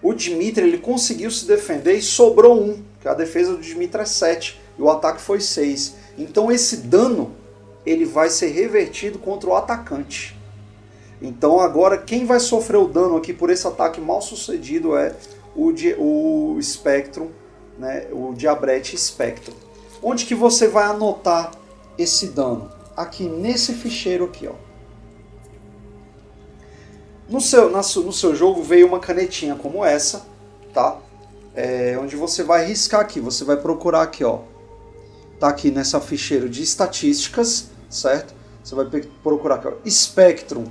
o Dimitri ele conseguiu se defender e sobrou 1, que a defesa do Dimitri é 7 e o ataque foi 6. Então esse dano ele vai ser revertido contra o atacante. Então agora quem vai sofrer o dano aqui por esse ataque mal sucedido é o Spectrum, né, o Diabrete Spectrum. Onde que você vai anotar esse dano? Aqui nesse ficheiro aqui, ó. No seu jogo veio uma canetinha como essa, tá? Onde você vai riscar aqui, você vai procurar aqui, ó. Tá aqui nessa ficheiro de estatísticas, certo? Você vai procurar aqui, ó, Spectrum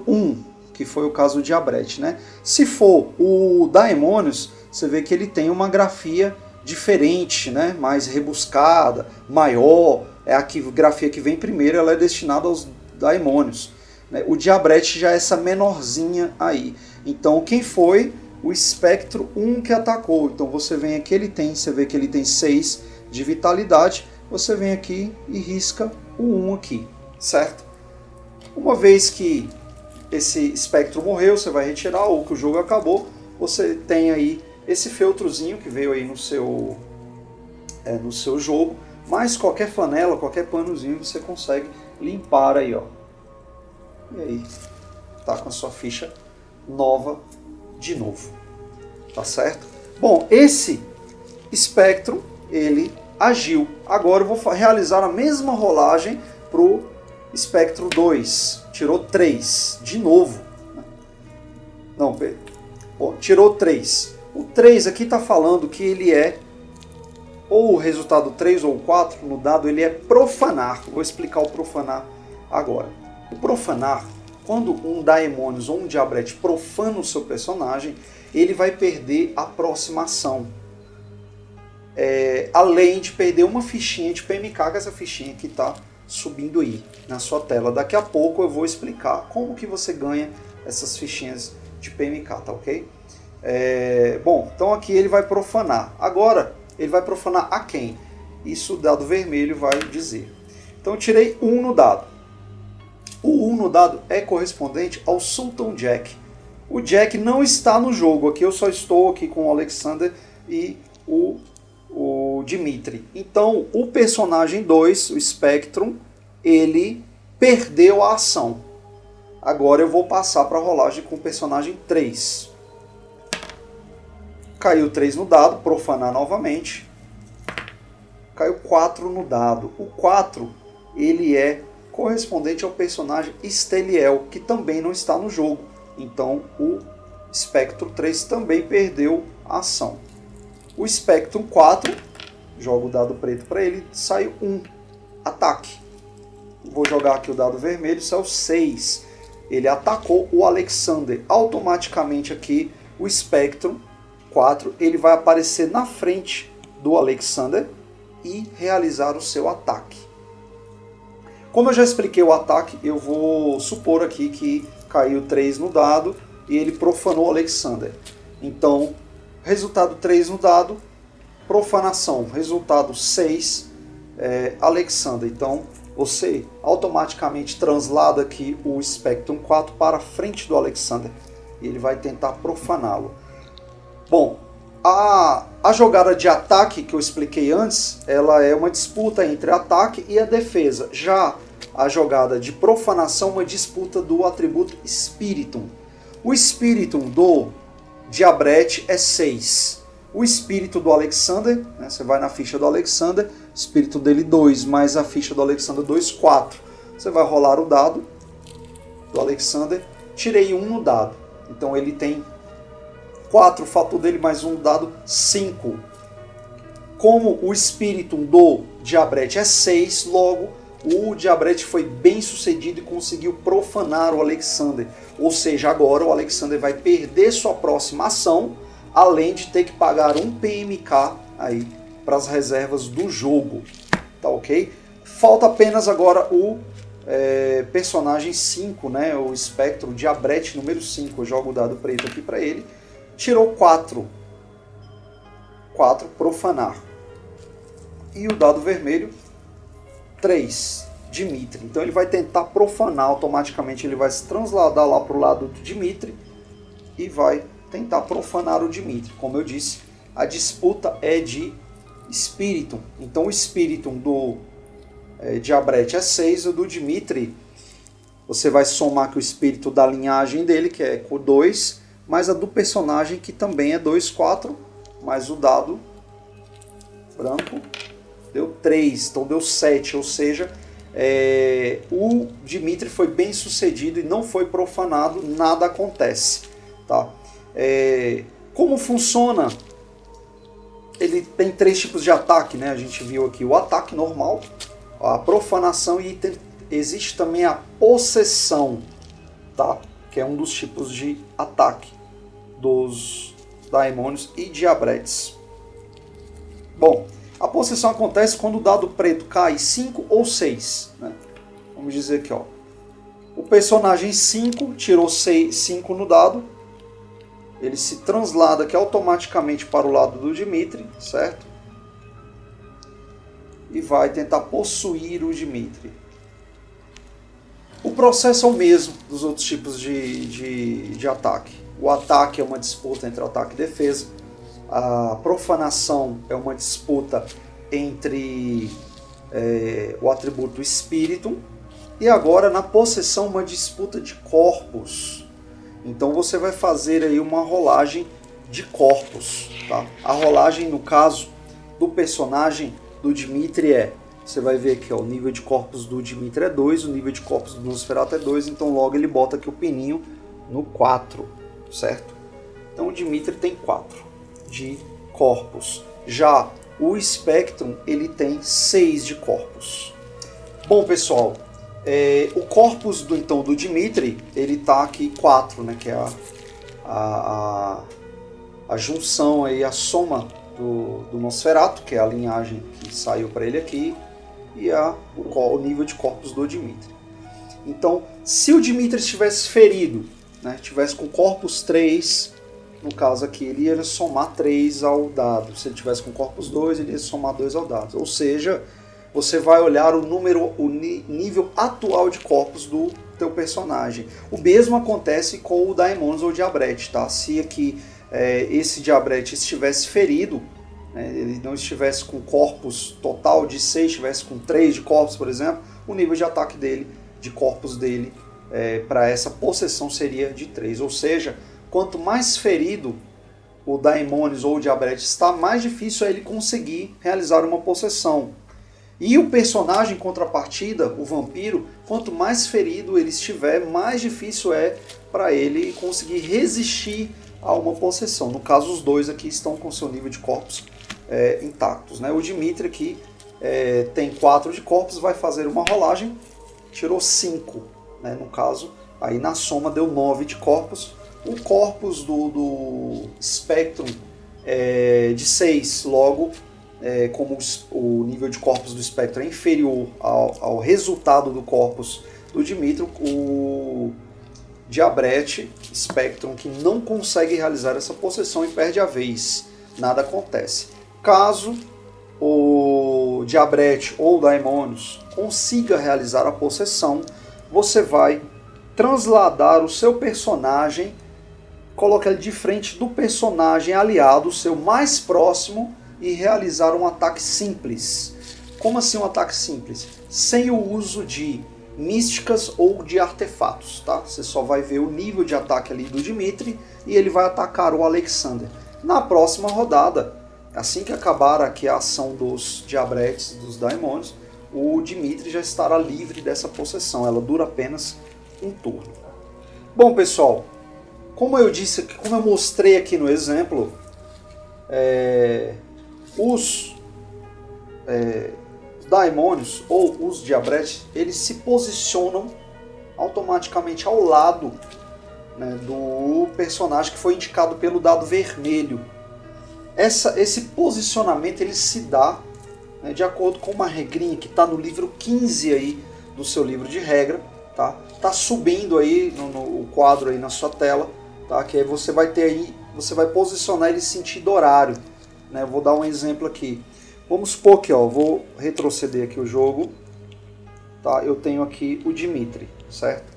1, que foi o caso do Diabrete, né? Se for o Daemonius, você vê que ele tem uma grafia diferente, né? Mais rebuscada, maior. É a grafia que vem primeiro, ela é destinada aos Daemonius. Né? O Diabrete já é essa menorzinha aí. Então quem foi? O Spectro 1 que atacou. Então você vem aqui, você vê que ele tem 6 de vitalidade. Você vem aqui e risca o 1 aqui, certo? Uma vez que esse Spectro morreu, você vai retirar, ou que o jogo acabou, você tem aí esse feltrozinho que veio aí no seu jogo, mas qualquer flanela, qualquer panozinho você consegue limpar aí, ó. E aí tá com a sua ficha nova de novo, tá certo? Bom, esse Spectrum, ele agiu. Agora eu vou realizar a mesma rolagem pro Spectrum 2. Tirou 3, de novo. Não, bom, tirou 3. O 3 aqui está falando que ele é, ou o resultado 3 ou 4 no dado, ele é profanar. Vou explicar o profanar agora. O profanar, quando um Daemonius ou um Diabrete profana o seu personagem, ele vai perder a aproximação. Além de perder uma fichinha de PMK, que é essa fichinha que está subindo aí na sua tela. Daqui a pouco eu vou explicar como que você ganha essas fichinhas de PMK, tá ok? Bom, então aqui ele vai profanar. Agora, ele vai profanar a quem? Isso o dado vermelho vai dizer. Então eu tirei 1 no dado. O 1 no dado é correspondente ao Sultan Jack. O Jack não está no jogo. Aqui eu só estou aqui com o Alexander e o Dimitri. Então o personagem 2, o Spectrum, ele perdeu a ação. Agora eu vou passar para a rolagem com o personagem 3. Caiu 3 no dado, profanar novamente. Caiu 4 no dado. O 4, ele é correspondente ao personagem Steliel, que também não está no jogo. Então o Spectrum 3 também perdeu a ação. O Spectrum 4, jogo o dado preto para ele, saiu 1. Ataque. Vou jogar aqui o dado vermelho, saiu 6. Ele atacou o Alexander. Automaticamente aqui o Spectrum 4 ele vai aparecer na frente do Alexander e realizar o seu ataque. Como eu já expliquei o ataque, eu vou supor aqui que caiu 3 no dado e ele profanou o Alexander. Então, resultado 3 no dado, profanação. Resultado 6, Alexander. Então, você automaticamente translada aqui o Spectrum 4 para a frente do Alexander. E ele vai tentar profaná-lo. Bom, a jogada de ataque que eu expliquei antes, ela é uma disputa entre ataque e a defesa. Já a jogada de profanação é uma disputa do atributo Spiritum. O Spiritum do Diabrete é 6. O espírito do Alexander, né, você vai na ficha do Alexander, espírito dele 2, mais a ficha do Alexander 2, 4. Você vai rolar o dado do Alexander, tirei 1 no dado. Então ele tem 4, o fator dele mais 1 no dado, 5. Como o espírito do Diabrete é 6, logo o Diabrete foi bem sucedido e conseguiu profanar o Alexander. Ou seja, agora o Alexander vai perder sua próxima ação, além de ter que pagar um PMK aí para as reservas do jogo. Tá ok? Falta apenas agora o personagem 5, né? O Spectrum, Diabrete número 5. Eu jogo o dado preto aqui para ele. Tirou 4. 4, profanar. E o dado vermelho, 3, Dimitri. Então ele vai tentar profanar, automaticamente ele vai se transladar lá para o lado do Dimitri e vai tentar profanar o Dimitri. Como eu disse, a disputa é de Spiritum. Então o Spiritum do Diabrete é 6, o do Dimitri você vai somar que o espírito da linhagem dele, que é 2, mais a do personagem, que também é 2, 4, mais o dado branco deu 3, então deu 7, ou seja, o Dimitri foi bem sucedido e não foi profanado, nada acontece. Tá? Como funciona? Ele tem 3 tipos de ataque, né? A gente viu aqui o ataque normal, a profanação e existe também a possessão, tá? Que é um dos tipos de ataque dos daimônios e diabretes. Bom, a possessão acontece quando o dado preto cai 5 ou 6. Né? Vamos dizer aqui, ó. O personagem 5 tirou 5 no dado. Ele se translada aqui automaticamente para o lado do Dimitri, certo? E vai tentar possuir o Dimitri. O processo é o mesmo dos outros tipos de ataque. O ataque é uma disputa entre ataque e defesa. A profanação é uma disputa entre o atributo Spiritum. E agora na possessão uma disputa de corpos. Então você vai fazer aí uma rolagem de corpos. Tá? A rolagem no caso do personagem do Dimitri você vai ver aqui, ó, o nível de corpos do Dimitri é 2, o nível de corpos do Nosferatu é 2, então logo ele bota aqui o pininho no 4, certo? Então o Dimitri tem 4 de corpos. Já o Spectrum, ele tem 6 de corpos. Bom, pessoal, o corpus do Dimitri, ele tá aqui 4, né, que é a junção, aí, a soma do Nosferatu, que é a linhagem que saiu para ele aqui, e o nível de corpus do Dimitri. Então, se o Dimitri estivesse ferido, né, tivesse com corpus 3, no caso aqui, ele ia somar 3 ao dado. Se ele tivesse com corpus 2, ele ia somar 2 ao dado. Ou seja, você vai olhar o nível atual de corpus do teu personagem. O mesmo acontece com o Daimons ou Diabrete, tá? Se aqui esse Diabrete estivesse ferido, ele não estivesse com corpus total de 6, estivesse com 3 de corpus, por exemplo, o nível de ataque dele, de corpus dele, para essa possessão seria de 3. Ou seja, quanto mais ferido o Daimonis ou o Diabrete está, mais difícil é ele conseguir realizar uma possessão. E o personagem em contrapartida, o vampiro, quanto mais ferido ele estiver, mais difícil é para ele conseguir resistir a uma possessão. No caso, os dois aqui estão com seu nível de corpos intactos, né? O Dimitri aqui tem 4 de corpos, vai fazer uma rolagem, tirou 5, né? No caso, aí na soma deu 9 de corpos. O corpus do Spectrum é de 6, logo, como o nível de corpus do Spectrum é inferior ao resultado do corpus do Dimitri, o Diabrete Spectrum, que não consegue realizar essa possessão e perde a vez, nada acontece. Caso o Diabrete ou o Daimonios consiga realizar a possessão, você vai transladar o seu personagem, colocar ele de frente do personagem aliado, seu mais próximo, e realizar um ataque simples. Como assim um ataque simples? Sem o uso de místicas ou de artefatos, tá? Você só vai ver o nível de ataque ali do Dimitri e ele vai atacar o Alexander. Na próxima rodada, assim que acabar aqui a ação dos Diabretes, dos Daimonios, o Dimitri já estará livre dessa possessão. Ela dura apenas um turno. Bom, pessoal, como eu mostrei aqui no exemplo, os Daimonios ou os Diabretes, eles se posicionam automaticamente ao lado, né, do personagem que foi indicado pelo dado vermelho. Esse posicionamento ele se dá, né, de acordo com uma regrinha que está no livro 15 aí do seu livro de regra, tá? Tá subindo aí no quadro aí na sua tela, tá? Que aí você vai ter aí, você vai posicionar ele em sentido horário, né? Eu vou dar um exemplo aqui. Vamos supor que, ó, vou retroceder aqui o jogo, tá? Eu tenho aqui o Dimitri, certo?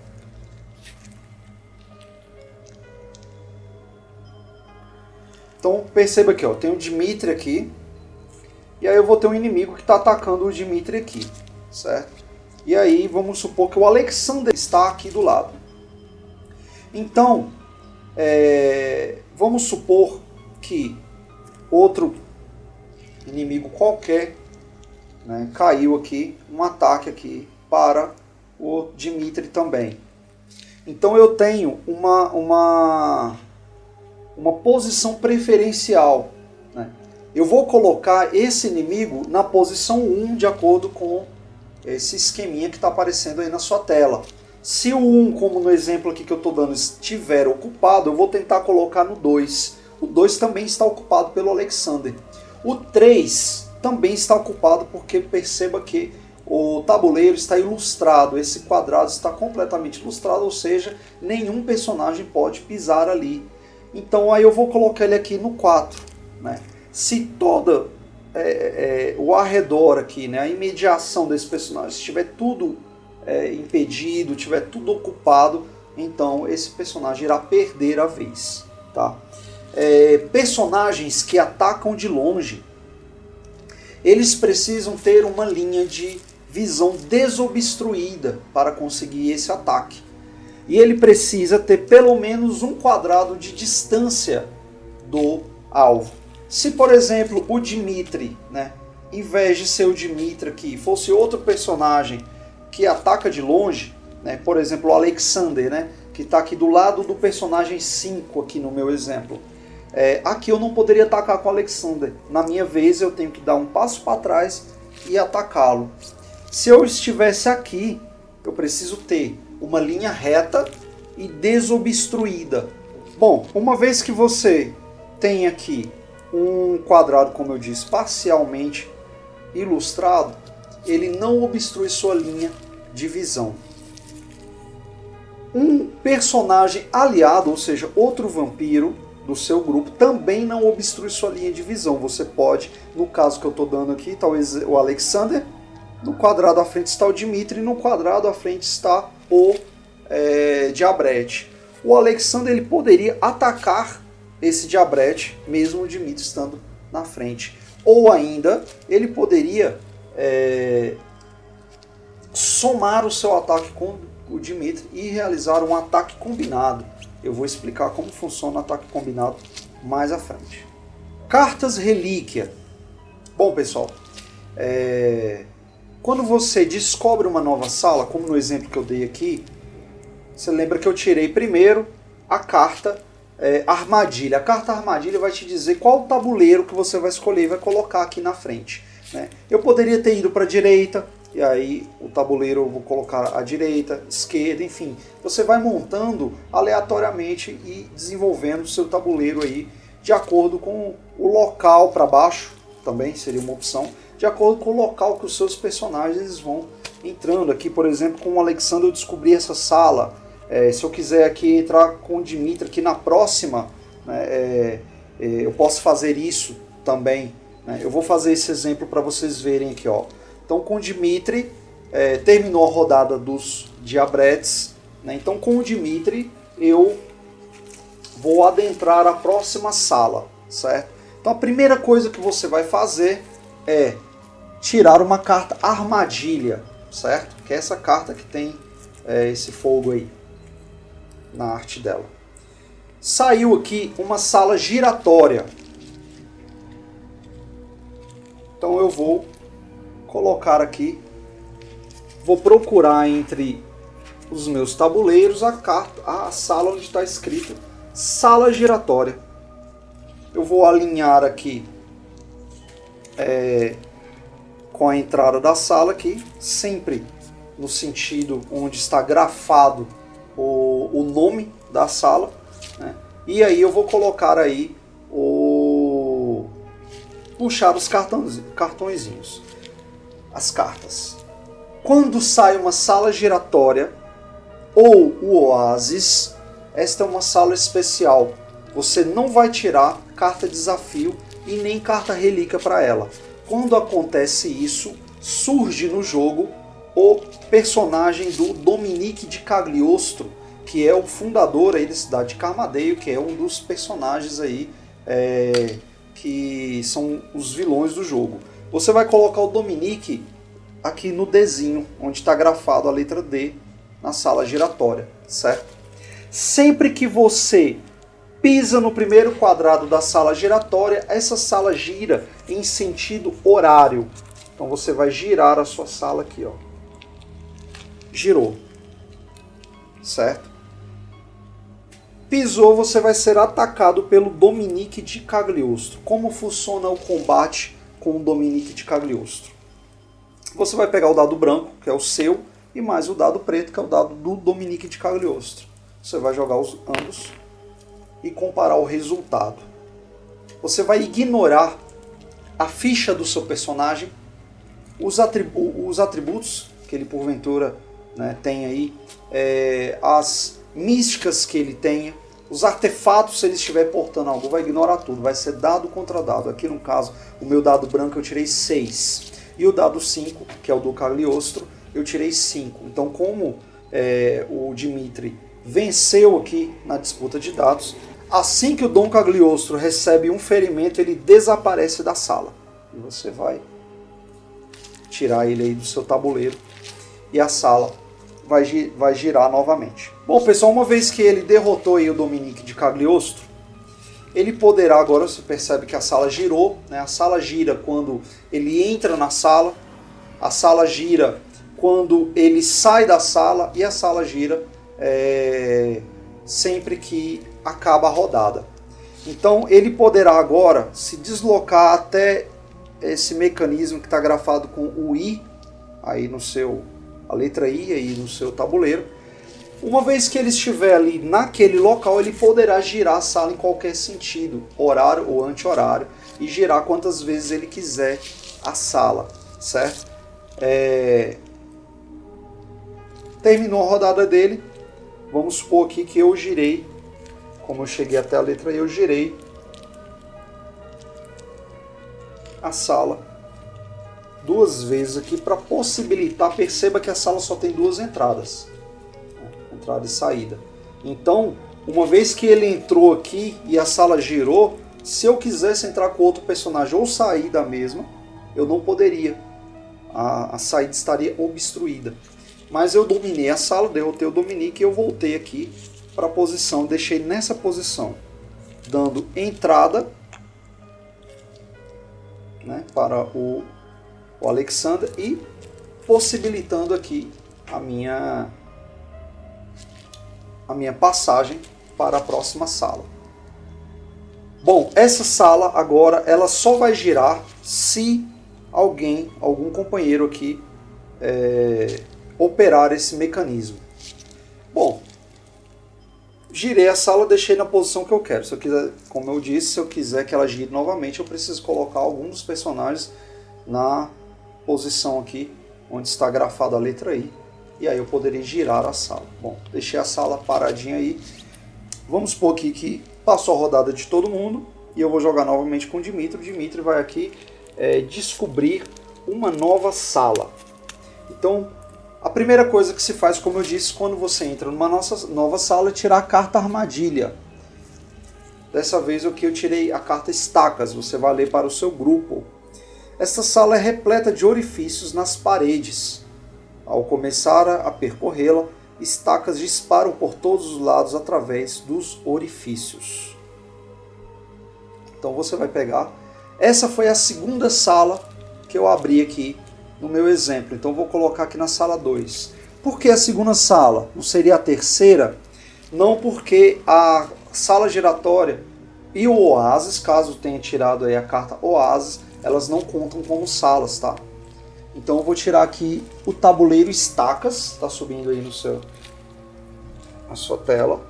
Então perceba que, ó, tem o Dimitri aqui, e aí eu vou ter um inimigo que está atacando o Dimitri aqui, certo? E aí vamos supor que o Alexander está aqui do lado. Então, vamos supor que outro inimigo qualquer, né, caiu aqui, um ataque aqui para o Dimitri também. Então eu tenho uma posição preferencial, né? Eu vou colocar esse inimigo na posição 1 de acordo com esse esqueminha que está aparecendo aí na sua tela. Se o 1, como no exemplo aqui que eu estou dando, estiver ocupado, eu vou tentar colocar no 2. O 2 também está ocupado pelo Alexander. O 3 também está ocupado porque perceba que o tabuleiro está ilustrado. Esse quadrado está completamente ilustrado, ou seja, nenhum personagem pode pisar ali. Então aí eu vou colocar ele aqui no 4. Né? Se toda o arredor aqui, né, a imediação desse personagem, estiver tudo impedido, tiver tudo ocupado, então esse personagem irá perder a vez. Tá? Personagens que atacam de longe, eles precisam ter uma linha de visão desobstruída para conseguir esse ataque. E ele precisa ter pelo menos um quadrado de distância do alvo. Se, por exemplo, o Dimitri, né, em vez de ser o Dimitri aqui, fosse outro personagem que ataca de longe, né, por exemplo, o Alexander, né, que está aqui do lado do personagem 5 aqui no meu exemplo. Aqui eu não poderia atacar com o Alexander. Na minha vez eu tenho que dar um passo para trás e atacá-lo. Se eu estivesse aqui, eu preciso ter uma linha reta e desobstruída. Bom, uma vez que você tem aqui um quadrado, como eu disse, parcialmente ilustrado, ele não obstrui sua linha de visão. Um personagem aliado, ou seja, outro vampiro do seu grupo, também não obstrui sua linha de visão. Você pode, no caso que eu estou dando aqui, talvez o Alexander, no quadrado à frente está o Dimitri, no quadrado à frente está o Diabrete. O Alexander ele poderia atacar esse Diabrete, mesmo o Dimitri estando na frente. Ou ainda, ele poderia somar o seu ataque com o Dimitri e realizar um ataque combinado. Eu vou explicar como funciona o ataque combinado mais à frente. Cartas relíquia. Bom, pessoal, quando você descobre uma nova sala, como no exemplo que eu dei aqui, você lembra que eu tirei primeiro a carta armadilha. A carta armadilha vai te dizer qual tabuleiro que você vai escolher e vai colocar aqui na frente, né? Eu poderia ter ido para a direita, e aí o tabuleiro eu vou colocar à direita, esquerda, enfim. Você vai montando aleatoriamente e desenvolvendo o seu tabuleiro aí de acordo com o local para baixo, também seria uma opção, de acordo com o local que os seus personagens vão entrando. Aqui, por exemplo, com o Alexandre eu descobri essa sala. Se eu quiser aqui entrar com o Dmitry aqui na próxima, né, eu posso fazer isso também, né? Eu vou fazer esse exemplo para vocês verem aqui, ó. Então com o Dmitry, terminou a rodada dos diabretes, né? Então com o Dmitry eu vou adentrar a próxima sala, certo? Então a primeira coisa que você vai fazer é tirar uma carta armadilha, certo? Que é essa carta que tem esse fogo aí na arte dela. Saiu aqui uma sala giratória. Então eu vou colocar aqui, vou procurar entre os meus tabuleiros a sala onde está escrito sala giratória. Eu vou alinhar aqui com a entrada da sala aqui, sempre no sentido onde está grafado o nome da sala, né? E aí eu vou colocar aí puxar os cartõezinhos, as cartas. Quando sai uma sala giratória ou o oásis, esta é uma sala especial. Você não vai tirar carta desafio e nem carta relíquia para ela. Quando acontece isso, surge no jogo o personagem do Dominique de Cagliostro, que é o fundador aí da cidade de Carmadale, que é um dos personagens aí que são os vilões do jogo. Você vai colocar o Dominique aqui no Dzinho, onde está grafado a letra D na sala giratória, certo? Sempre que você pisa no primeiro quadrado da sala giratória, essa sala gira em sentido horário. Então você vai girar a sua sala aqui, ó. Girou, certo? Pisou, você vai ser atacado pelo Dominique de Cagliostro. Como funciona o combate com o Dominique de Cagliostro? Você vai pegar o dado branco, que é o seu, e mais o dado preto, que é o dado do Dominique de Cagliostro. Você vai jogar ambos e comparar o resultado. Você vai ignorar a ficha do seu personagem, os atributos que ele porventura, né, tem aí, as místicas que ele tenha, os artefatos, se ele estiver portando algo, vai ignorar tudo, vai ser dado contra dado. Aqui no caso, o meu dado branco eu tirei 6, e o dado 5, que é o do Cagliostro, eu tirei 5. Então como o Dmitry venceu aqui na disputa de dados, assim que o Dom Cagliostro recebe um ferimento, ele desaparece da sala. E você vai tirar ele aí do seu tabuleiro e a sala vai girar novamente. Bom, pessoal, uma vez que ele derrotou aí o Dominique de Cagliostro, ele poderá, agora você percebe que a sala girou, né? A sala gira quando ele entra na sala, a sala gira quando ele sai da sala e a sala gira sempre que acaba a rodada. Então ele poderá agora se deslocar até esse mecanismo que está grafado com o I, aí a letra I aí no seu tabuleiro. Uma vez que ele estiver ali naquele local, ele poderá girar a sala em qualquer sentido, horário ou anti-horário, e girar quantas vezes ele quiser a sala, certo? Terminou a rodada dele, vamos supor aqui que eu girei, como eu cheguei até a letra I, eu girei a sala 2 vezes aqui para possibilitar, perceba que a sala só tem 2 entradas, entrada e saída. Então, uma vez que ele entrou aqui e a sala girou, se eu quisesse entrar com outro personagem ou sair da mesma, eu não poderia. A saída estaria obstruída. Mas eu dominei a sala, derrotei o Dominique e eu voltei aqui para a posição, deixei nessa posição. dando entrada, né, para o Alexander e possibilitando aqui a minha passagem para a próxima sala. Bom, essa sala agora ela só vai girar se algum companheiro aqui operar esse mecanismo. Bom, girei a sala, deixei na posição que eu quero. Se eu quiser, como eu disse, se eu quiser que ela gire novamente, eu preciso colocar algum dos personagens na posição aqui onde está grafada a letra I. E aí eu poderia girar a sala. Bom, deixei a sala paradinha aí. Vamos supor aqui que passou a rodada de todo mundo e eu vou jogar novamente com o Dimitri. O Dimitri vai aqui descobrir uma nova sala. Então, a primeira coisa que se faz, como eu disse, quando você entra numa nova sala, é tirar a carta armadilha. Dessa vez aqui eu tirei a carta estacas, você vai ler para o seu grupo. Esta sala é repleta de orifícios nas paredes. Ao começar a percorrê-la, estacas disparam por todos os lados através dos orifícios. Então você vai pegar. Essa foi a segunda sala que eu abri aqui no meu exemplo. Então vou colocar aqui na sala 2. Por que a segunda sala? Não seria a terceira? Não, porque a sala giratória e o oásis, caso tenha tirado aí a carta oásis, elas não contam como salas, tá? Então eu vou tirar aqui o tabuleiro estacas, está subindo aí na sua tela.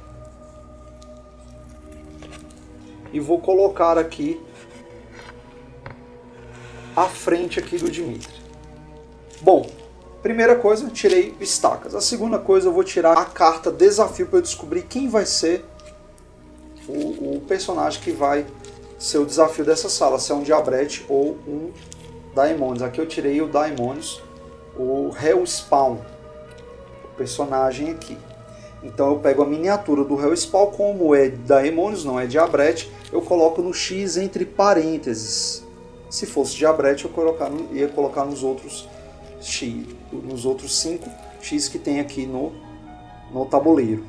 E vou colocar aqui à frente aqui do Dimitri. Bom, primeira coisa, tirei estacas. A segunda coisa, eu vou tirar a carta desafio para eu descobrir quem vai ser o personagem que vai ser o desafio dessa sala, se é um Diabrete ou um Daemonios. Aqui eu tirei o Daemonios, o Hellspawn, o personagem aqui. Então eu pego a miniatura do Hellspawn, como é Daemonios, não é Diabrete, eu coloco no X entre parênteses. Se fosse Diabrete, eu ia colocar nos outros X, nos outros 5 X que tem aqui no tabuleiro.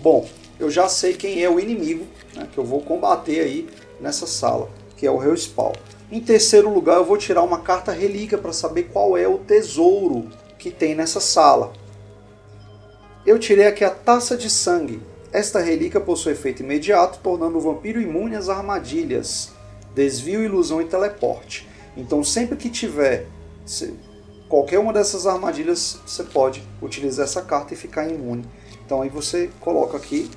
Bom, eu já sei quem é o inimigo, né, que eu vou combater aí nessa sala, que é o Hellspawn. Em terceiro lugar, eu vou tirar uma carta relíquia para saber qual é o tesouro que tem nessa sala. Eu tirei aqui a Taça de Sangue. Esta relíquia possui efeito imediato, tornando o vampiro imune às armadilhas, desvio, ilusão e teleporte. Então sempre que tiver qualquer uma dessas armadilhas, você pode utilizar essa carta e ficar imune. Então aí você coloca aqui.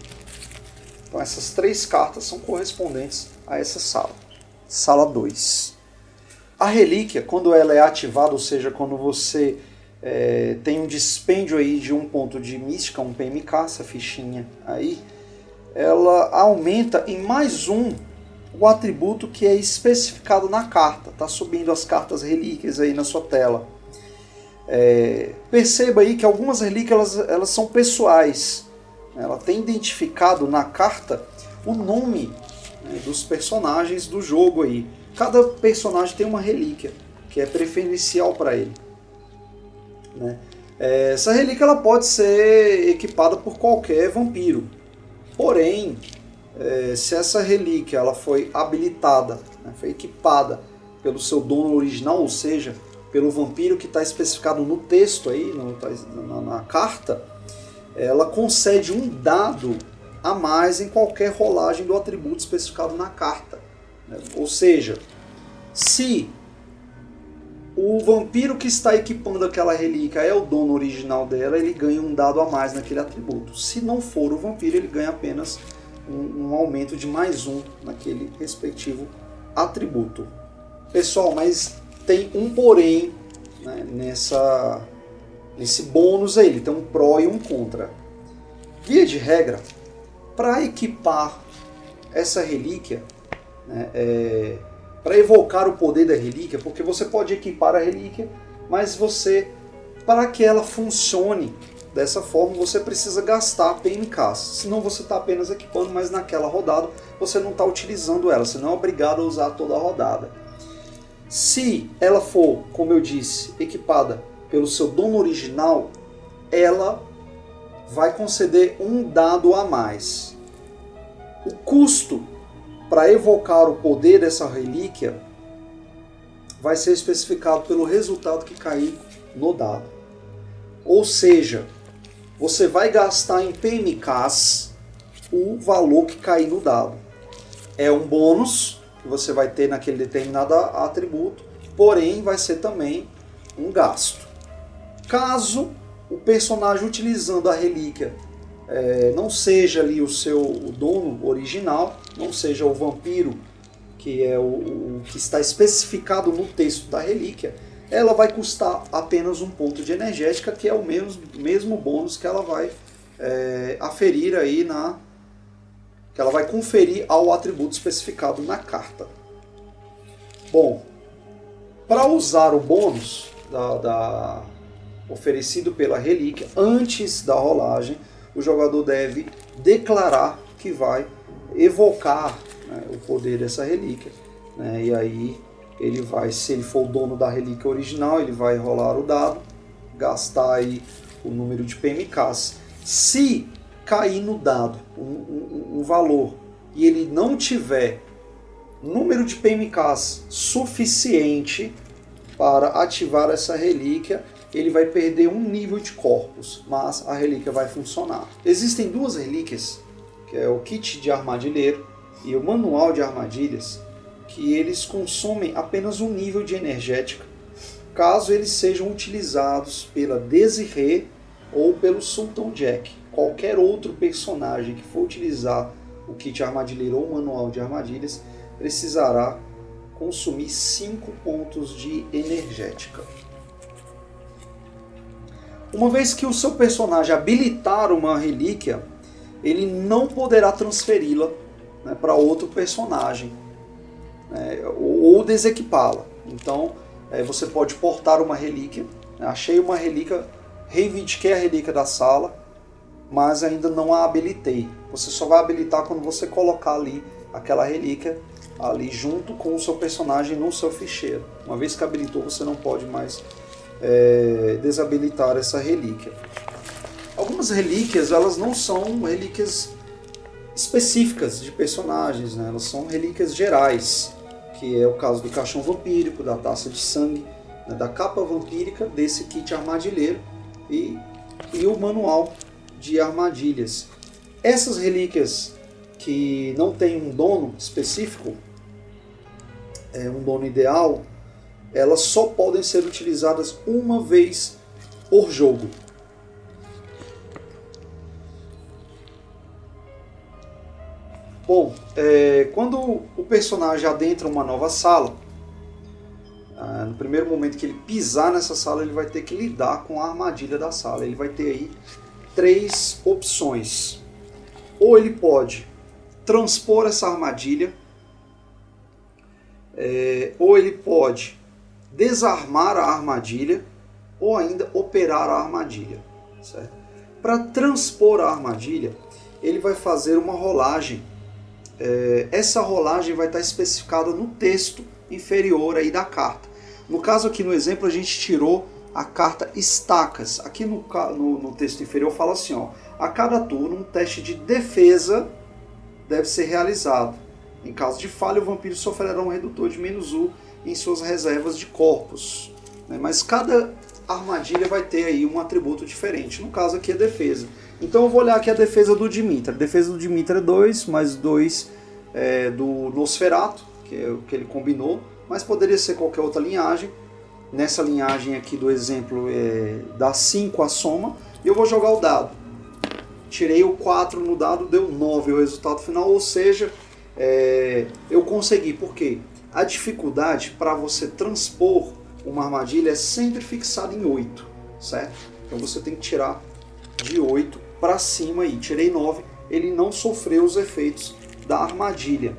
Então essas 3 cartas são correspondentes a essa sala. Sala 2. A relíquia, quando ela é ativada, ou seja, quando você tem um dispêndio aí de 1 ponto de mística, um PMK, essa fichinha aí, ela aumenta em mais 1 o atributo que é especificado na carta. Está subindo as cartas relíquias aí na sua tela. Perceba aí que algumas relíquias elas são pessoais. Ela tem identificado na carta o nome, né, dos personagens do jogo aí. Cada personagem tem uma relíquia que é preferencial para ele, né? Essa relíquia ela pode ser equipada por qualquer vampiro. Porém, se essa relíquia ela foi habilitada, né, foi equipada pelo seu dono original, ou seja, pelo vampiro que está especificado no texto aí, na carta, ela concede um dado a mais em qualquer rolagem do atributo especificado na carta. Ou seja, se o vampiro que está equipando aquela relíquia é o dono original dela, ele ganha um dado a mais naquele atributo. Se não for o vampiro, ele ganha apenas um aumento de mais 1 naquele respectivo atributo. Pessoal, mas tem um porém, né, nesse bônus aí, ele tem um pró e um contra. Via de regra, para equipar essa relíquia, né, para evocar o poder da relíquia, porque você pode equipar a relíquia, mas para que ela funcione dessa forma, você precisa gastar PMKs. Senão você está apenas equipando, mas naquela rodada você não está utilizando ela, você não é obrigado a usar toda a rodada. Se ela for, como eu disse, equipada pelo seu dono original, ela vai conceder um dado a mais. O custo para evocar o poder dessa relíquia vai ser especificado pelo resultado que cair no dado. Ou seja, você vai gastar em PMKs o valor que cair no dado. É um bônus que você vai ter naquele determinado atributo, porém vai ser também um gasto. Caso o personagem utilizando a relíquia não seja ali o dono original, não seja o vampiro, que é o que está especificado no texto da relíquia, ela vai custar apenas um ponto de energética, que é o mesmo bônus que ela vai aferir aí que ela vai conferir ao atributo especificado na carta. Bom, para usar o bônus oferecido pela relíquia, antes da rolagem, o jogador deve declarar que vai evocar, né, o poder dessa relíquia, né, e aí ele vai, se ele for o dono da relíquia original, ele vai rolar o dado, gastar aí o número de PMKs. Se cair no dado um valor e ele não tiver número de PMKs suficiente para ativar essa relíquia, ele vai perder um nível de corpos, mas a relíquia vai funcionar. Existem duas relíquias, que é o kit de armadilheiro e o manual de armadilhas, que eles consomem apenas um nível de energética, caso eles sejam utilizados pela Desiree ou pelo Sultan Jack. Qualquer outro personagem que for utilizar o kit armadilheiro ou o manual de armadilhas precisará consumir 5 pontos de energética. Uma vez que o seu personagem habilitar uma relíquia, ele não poderá transferi-la, né, para outro personagem, né, ou desequipá-la. Então você pode portar uma relíquia, né, achei uma relíquia, reivindiquei a relíquia da sala, mas ainda não a habilitei. Você só vai habilitar quando você colocar ali aquela relíquia ali junto com o seu personagem no seu ficheiro. Uma vez que habilitou, você não pode mais desabilitar essa relíquia. Algumas relíquias, elas não são relíquias específicas de personagens, né? Elas são relíquias gerais, que é o caso do caixão vampírico, da taça de sangue, né? Da capa vampírica, desse kit armadilheiro e o manual de armadilhas. Essas relíquias que não têm um dono específico, um dono ideal, elas só podem ser utilizadas uma vez por jogo. Bom, quando o personagem adentra uma nova sala, no primeiro momento que ele pisar nessa sala, ele vai ter que lidar com a armadilha da sala. Ele vai ter aí 3 opções. Ou ele pode transpor essa armadilha, ou ele pode desarmar a armadilha, ou ainda operar a armadilha. Para transpor a armadilha, ele vai fazer uma rolagem. Essa rolagem vai estar especificada no texto inferior aí da carta. No caso aqui no exemplo, a gente tirou a carta Estacas. Aqui no texto inferior fala assim, ó, a cada turno um teste de defesa deve ser realizado. Em caso de falha, o vampiro sofrerá um redutor de -1 em suas reservas de corpos. Mas cada armadilha vai ter aí um atributo diferente. No caso aqui é defesa. Então eu vou olhar aqui a defesa do Dimitra. A defesa do Dimitra é 2, mais 2 do Nosferatu, que é o que ele combinou, mas poderia ser qualquer outra linhagem. Nessa linhagem aqui do exemplo dá 5 a soma, e eu vou jogar o dado. Tirei o 4 no dado, deu 9 o resultado final, ou seja, eu consegui. Por quê? A dificuldade para você transpor uma armadilha é sempre fixada em 8, certo? Então você tem que tirar de 8 para cima aí. Tirei 9, ele não sofreu os efeitos da armadilha.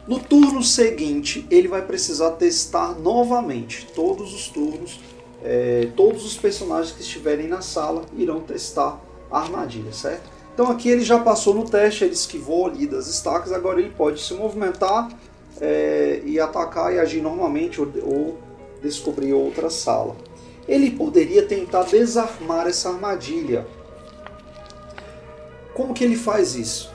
No turno seguinte, ele vai precisar testar novamente. Todos os turnos, todos os personagens que estiverem na sala irão testar a armadilha, certo? Então aqui ele já passou no teste, ele esquivou ali das estacas, agora ele pode se movimentar e atacar e agir normalmente ou descobrir outra sala. Ele poderia tentar desarmar essa armadilha. Como que ele faz isso?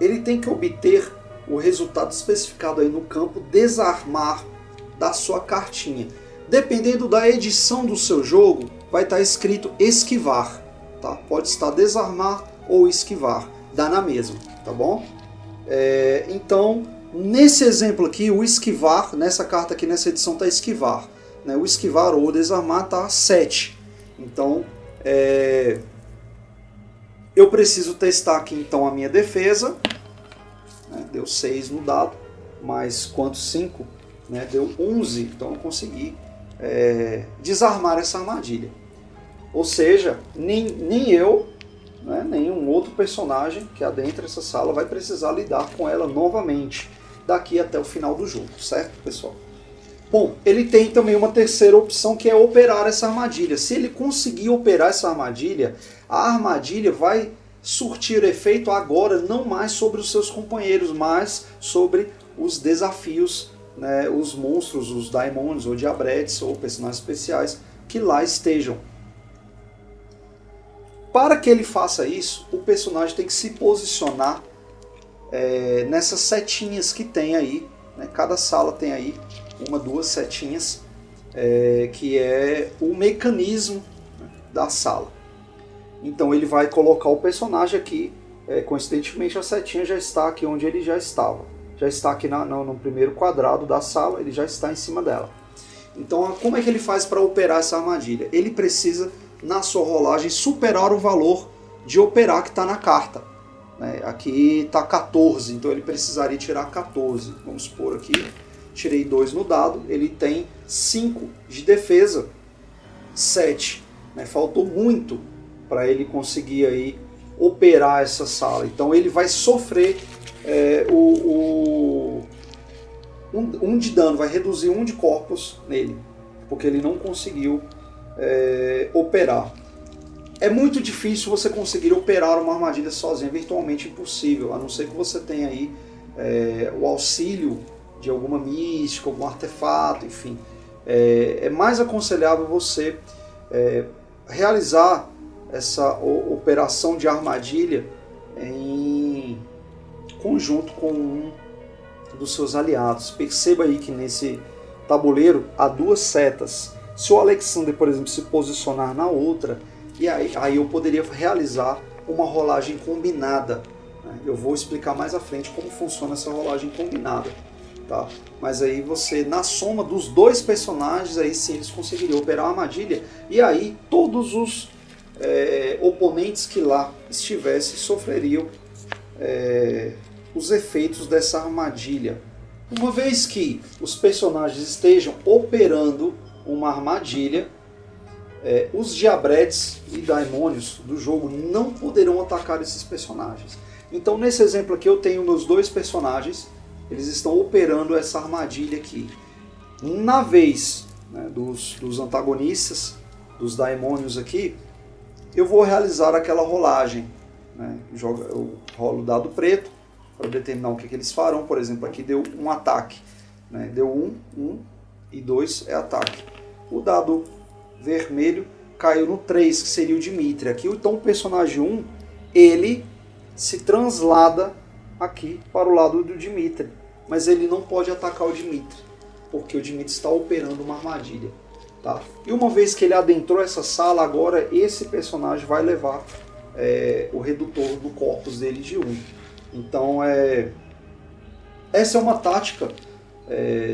ele tem que obter o resultado especificado aí no campo desarmar da sua cartinha. Dependendo da edição do seu jogo, vai estar escrito esquivar, tá? Pode estar desarmar ou esquivar, dá na mesma, tá bom? Então, nesse exemplo aqui, o esquivar, nessa carta aqui, nessa edição está esquivar, né? O esquivar ou desarmar está 7. Então, eu preciso testar aqui então a minha defesa, né? Deu 6 no dado, mais quanto 5, né? Deu 11, então eu consegui desarmar essa armadilha. Ou seja, nem eu, né, nenhum outro personagem que adentra essa sala vai precisar lidar com ela novamente daqui até o final do jogo, certo, pessoal? Bom, ele tem também uma terceira opção, que é operar essa armadilha. Se ele conseguir operar essa armadilha, a armadilha vai surtir efeito agora não mais sobre os seus companheiros, mas sobre os desafios, né, os monstros, os daimons ou diabretes ou personagens especiais que lá estejam. Para que ele faça isso, o personagem tem que se posicionar nessas setinhas que tem aí, né? Cada sala tem aí uma, duas setinhas, que é o mecanismo, né, da sala. Então ele vai colocar o personagem aqui, coincidentemente a setinha já está aqui onde ele já estava. Já está aqui no primeiro quadrado da sala, ele já está em cima dela. Então como é que ele faz para operar essa armadilha? Ele precisa, na sua rolagem, superar o valor de operar que está na carta. Aqui está 14, então ele precisaria tirar 14. Vamos supor aqui, tirei 2 no dado, ele tem 5 de defesa, 7. Faltou muito para ele conseguir aí operar essa sala. Então ele vai sofrer um de dano, vai reduzir 1 de corpos nele, porque ele não conseguiu operar. É muito difícil você conseguir operar uma armadilha sozinho, é virtualmente impossível, a não ser que você tenha aí o auxílio de alguma mística, algum artefato, enfim. É mais aconselhável você realizar essa operação de armadilha em conjunto com um dos seus aliados. Perceba aí que nesse tabuleiro há 2 setas. Se o Alexander, por exemplo, se posicionar na outra, e aí eu poderia realizar uma rolagem combinada, né? Eu vou explicar mais à frente como funciona essa rolagem combinada, tá? Mas aí você, na soma dos 2 personagens, aí sim eles conseguiriam operar a armadilha, e aí todos os oponentes que lá estivessem sofreriam os efeitos dessa armadilha. Uma vez que os personagens estejam operando uma armadilha, os diabretes e daimônios do jogo não poderão atacar esses personagens. Então nesse exemplo aqui eu tenho meus 2 personagens, eles estão operando essa armadilha aqui. Na vez, né, dos antagonistas, dos daimônios aqui, eu vou realizar aquela rolagem, né? Eu rolo o dado preto para determinar o que eles farão. Por exemplo, aqui deu um ataque, né? Deu 1 e 2 é ataque. O dado vermelho caiu no 3, que seria o Dimitri. Aqui, então, o personagem 1, ele se translada aqui para o lado do Dimitri, mas ele não pode atacar o Dimitri, porque o Dimitri está operando uma armadilha, tá? E uma vez que ele adentrou essa sala, agora esse personagem vai levar o redutor do corpus dele de 1. Então, essa é uma tática,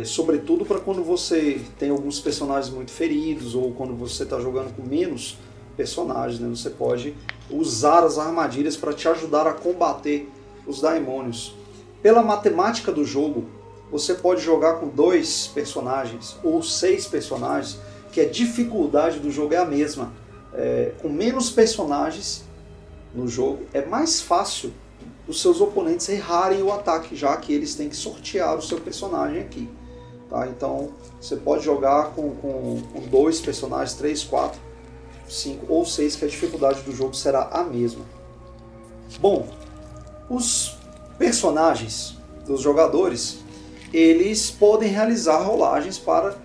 sobretudo para quando você tem alguns personagens muito feridos, ou quando você está jogando com menos personagens, né? Você pode usar as armadilhas para te ajudar a combater os daimônios. Pela matemática do jogo, você pode jogar com 2 personagens ou 6 personagens, que a dificuldade do jogo é a mesma. Com menos personagens no jogo, é mais fácil os seus oponentes errarem o ataque, já que eles têm que sortear o seu personagem aqui, tá? Então você pode jogar com 2 personagens, 3, 4, 5 ou 6, que a dificuldade do jogo será a mesma. Bom, os personagens dos jogadores, eles podem realizar rolagens para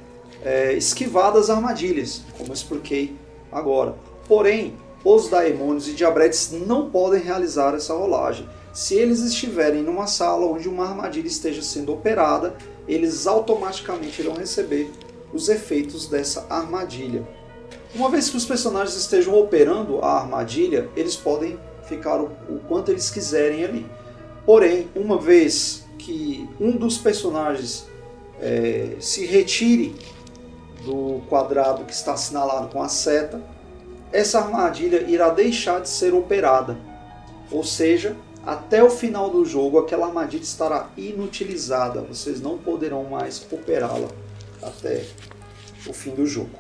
esquivar das armadilhas, como eu expliquei agora. Porém, os daimônios e diabretes não podem realizar essa rolagem. Se eles estiverem numa sala onde uma armadilha esteja sendo operada, eles automaticamente irão receber os efeitos dessa armadilha. Uma vez que os personagens estejam operando a armadilha, eles podem ficar o quanto eles quiserem ali. Porém, uma vez que um dos personagens se retire do quadrado que está assinalado com a seta, essa armadilha irá deixar de ser operada. Ou seja, até o final do jogo aquela armadilha estará inutilizada. Vocês não poderão mais operá-la até o fim do jogo.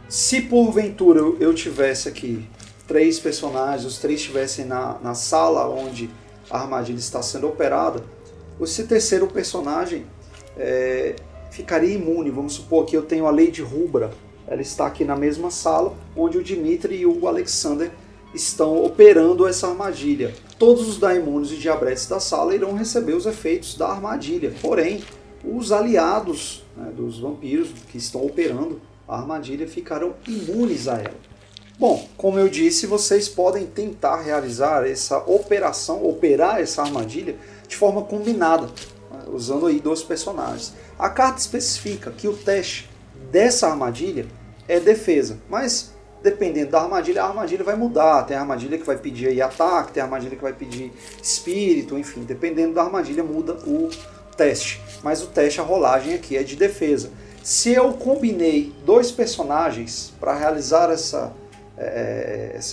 Se porventura eu tivesse aqui 3 personagens, os 3 estivessem na sala onde a armadilha está sendo operada, esse terceiro personagem ficaria imune. Vamos supor que eu tenho a Lady Rubra, ela está aqui na mesma sala onde o Dmitri e o Alexander estão operando essa armadilha. Todos os daimônios e diabretes da sala irão receber os efeitos da armadilha, porém os aliados, né, dos vampiros que estão operando a armadilha ficarão imunes a ela. Bom, como eu disse, vocês podem tentar realizar essa operação, operar essa armadilha de forma combinada, né, usando aí 2 personagens. A carta especifica que o teste dessa armadilha é defesa, mas dependendo da armadilha, a armadilha vai mudar. Tem a armadilha que vai pedir aí ataque, tem a armadilha que vai pedir espírito, enfim, dependendo da armadilha muda o teste. Mas o teste, a rolagem aqui é de defesa. Se eu combinei 2 personagens para realizar essa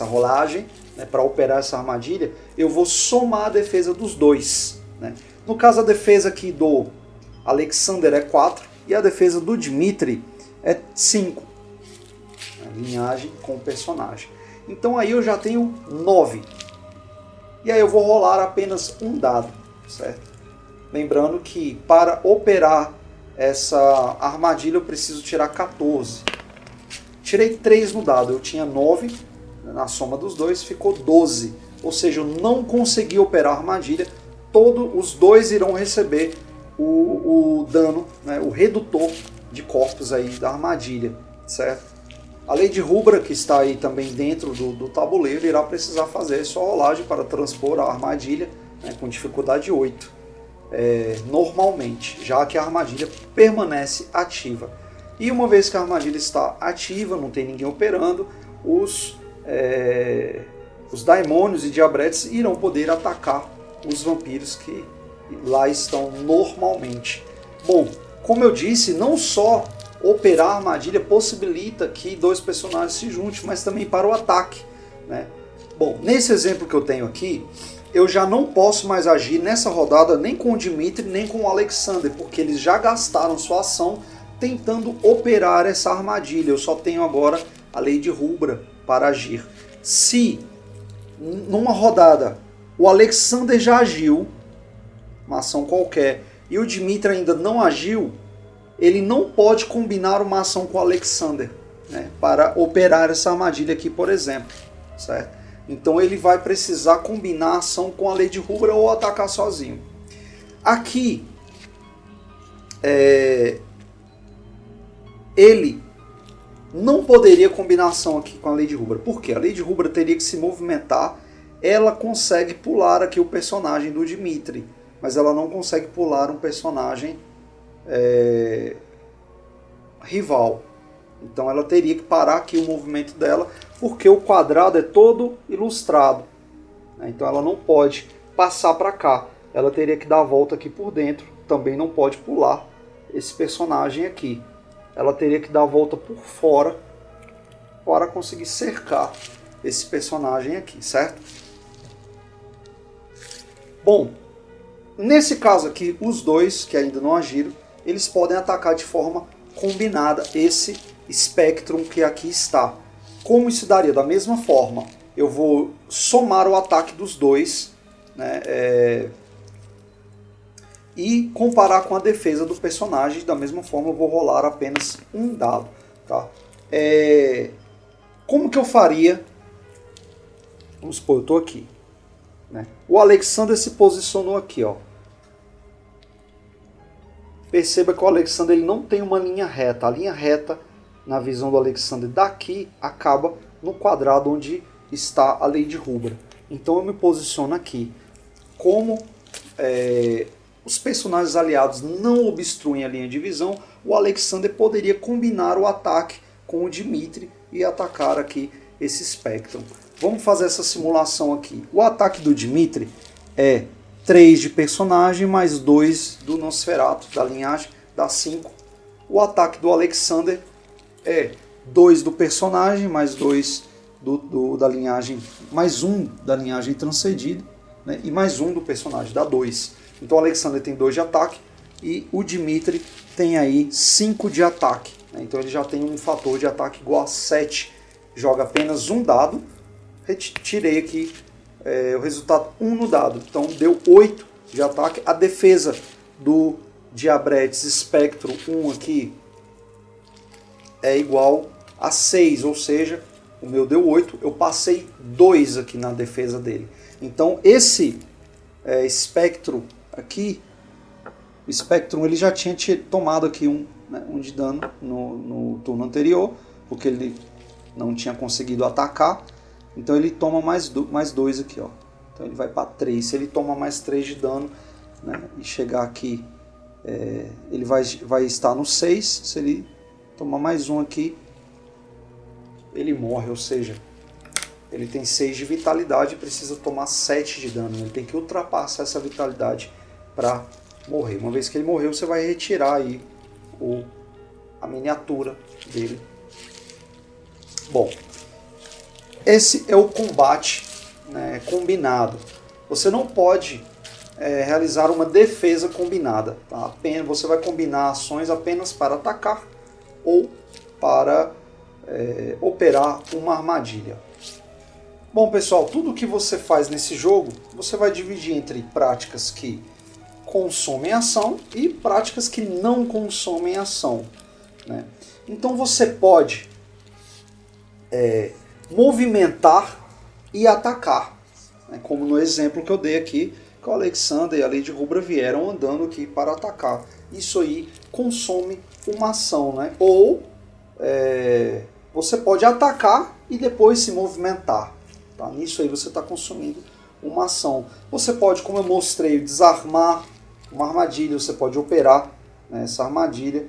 rolagem, né, para operar essa armadilha, eu vou somar a defesa dos 2. Né? No caso, a defesa aqui do Alexander é 4 e a defesa do Dmitri é 5. A linhagem com o personagem. Então aí eu já tenho 9. E aí eu vou rolar apenas um dado, certo? Lembrando que para operar essa armadilha eu preciso tirar 14. Tirei 3 no dado, eu tinha 9, na soma dos 2 ficou 12. Ou seja, eu não consegui operar a armadilha, os 2 irão receber o dano, né, o redutor de corpos aí da armadilha, certo? A Lady Rubra, que está aí também dentro do tabuleiro, irá precisar fazer sua rolagem para transpor a armadilha, né, com dificuldade 8, normalmente, já que a armadilha permanece ativa. E uma vez que a armadilha está ativa, não tem ninguém operando, os daimônios e diabretes irão poder atacar os vampiros que lá estão normalmente. Bom, como eu disse, não só operar a armadilha possibilita que 2 personagens se juntem, mas também para o ataque. Né? Bom, nesse exemplo que eu tenho aqui, eu já não posso mais agir nessa rodada nem com o Dmitri nem com o Alexander, porque eles já gastaram sua ação tentando operar essa armadilha. Eu só tenho agora a Lady Rubra para agir. Se numa rodada o Alexander já agiu, uma ação qualquer, e o Dmitri ainda não agiu, ele não pode combinar uma ação com o Alexander, né, para operar essa armadilha aqui, por exemplo, certo? Então ele vai precisar combinar a ação com a Lady Rubra ou atacar sozinho. Aqui, ele não poderia combinar ação aqui com a Lady Rubra. Por quê? A Lady Rubra teria que se movimentar, ela consegue pular aqui o personagem do Dmitri, mas ela não consegue pular um personagem rival. Então ela teria que parar aqui o movimento dela, porque o quadrado é todo ilustrado. Então ela não pode passar para cá. Ela teria que dar a volta aqui por dentro. Também não pode pular esse personagem aqui. Ela teria que dar a volta por fora para conseguir cercar esse personagem aqui, certo? Bom, nesse caso aqui, os 2 que ainda não agiram, eles podem atacar de forma combinada esse Spectrum que aqui está. Como isso daria? Da mesma forma, eu vou somar o ataque dos 2, né, e comparar com a defesa do personagem. Da mesma forma, eu vou rolar apenas um dado. Tá? Como que eu faria? Vamos supor, eu estou aqui. Né? O Alexander se posicionou aqui, ó. Perceba que o Alexander ele não tem uma linha reta. A linha reta, na visão do Alexander daqui, acaba no quadrado onde está a Lady Rubra. Então eu me posiciono aqui. como os personagens aliados não obstruem a linha de visão, o Alexander poderia combinar o ataque com o Dmitri e atacar aqui esse Spectrum. Vamos fazer essa simulação aqui. O ataque do Dmitri é 3 de personagem mais 2 do Nosferatu, da linhagem, dá 5. O ataque do Alexander é 2 do personagem mais 2 da linhagem, mais 1 da linhagem transcendida, né, e mais 1 do personagem, dá 2. Então o Alexander tem 2 de ataque e o Dmitri tem aí 5 de ataque. Né, então ele já tem um fator de ataque igual a 7. Joga apenas um dado. Retirei aqui o resultado 1 no dado. Então deu 8 de ataque. A defesa do Diabretes Spectro 1 aqui é igual a 6, ou seja, o meu deu 8, eu passei 2 aqui na defesa dele. Então esse Spectro aqui, o Spectrum, ele já tinha tomado aqui um de dano no turno anterior, porque ele não tinha conseguido atacar. Então ele toma mais 2 aqui, ó. Então ele vai para 3. Se ele toma mais 3 de dano, né, e chegar aqui, ele vai estar no 6. Se ele tomar mais 1 aqui, ele morre. Ou seja, ele tem 6 de vitalidade e precisa tomar 7 de dano. Ele tem que ultrapassar essa vitalidade para morrer. Uma vez que ele morreu, você vai retirar aí a miniatura dele. Bom, esse é o combate, né, combinado. Você não pode realizar uma defesa combinada. Tá? Você vai combinar ações apenas para atacar ou para operar uma armadilha. Bom, pessoal, tudo que você faz nesse jogo, você vai dividir entre práticas que consomem ação e práticas que não consomem ação. Né? Então você pode movimentar e atacar, né? Como no exemplo que eu dei aqui, que o Alexander e a Lady Rubra vieram andando aqui para atacar. Isso aí consome uma ação, né? Ou você pode atacar e depois se movimentar. Tá? Nisso aí você está consumindo uma ação. Você pode, como eu mostrei, desarmar uma armadilha, você pode operar, né, essa armadilha.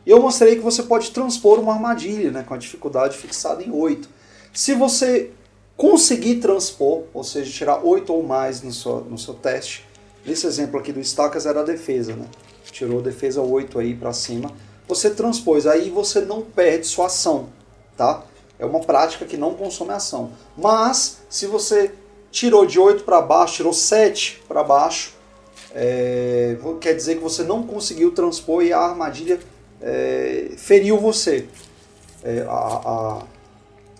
Eu mostrei que você pode transpor uma armadilha, né, com a dificuldade fixada em 8. Se você conseguir transpor, ou seja, tirar 8 ou mais no seu teste, nesse exemplo aqui do Stacas era a defesa, né? Tirou a defesa 8 aí para cima, você transpôs, aí você não perde sua ação, tá? É uma prática que não consome ação. Mas, se você tirou de 8 para baixo, tirou 7 para baixo, quer dizer que você não conseguiu transpor e a armadilha feriu você.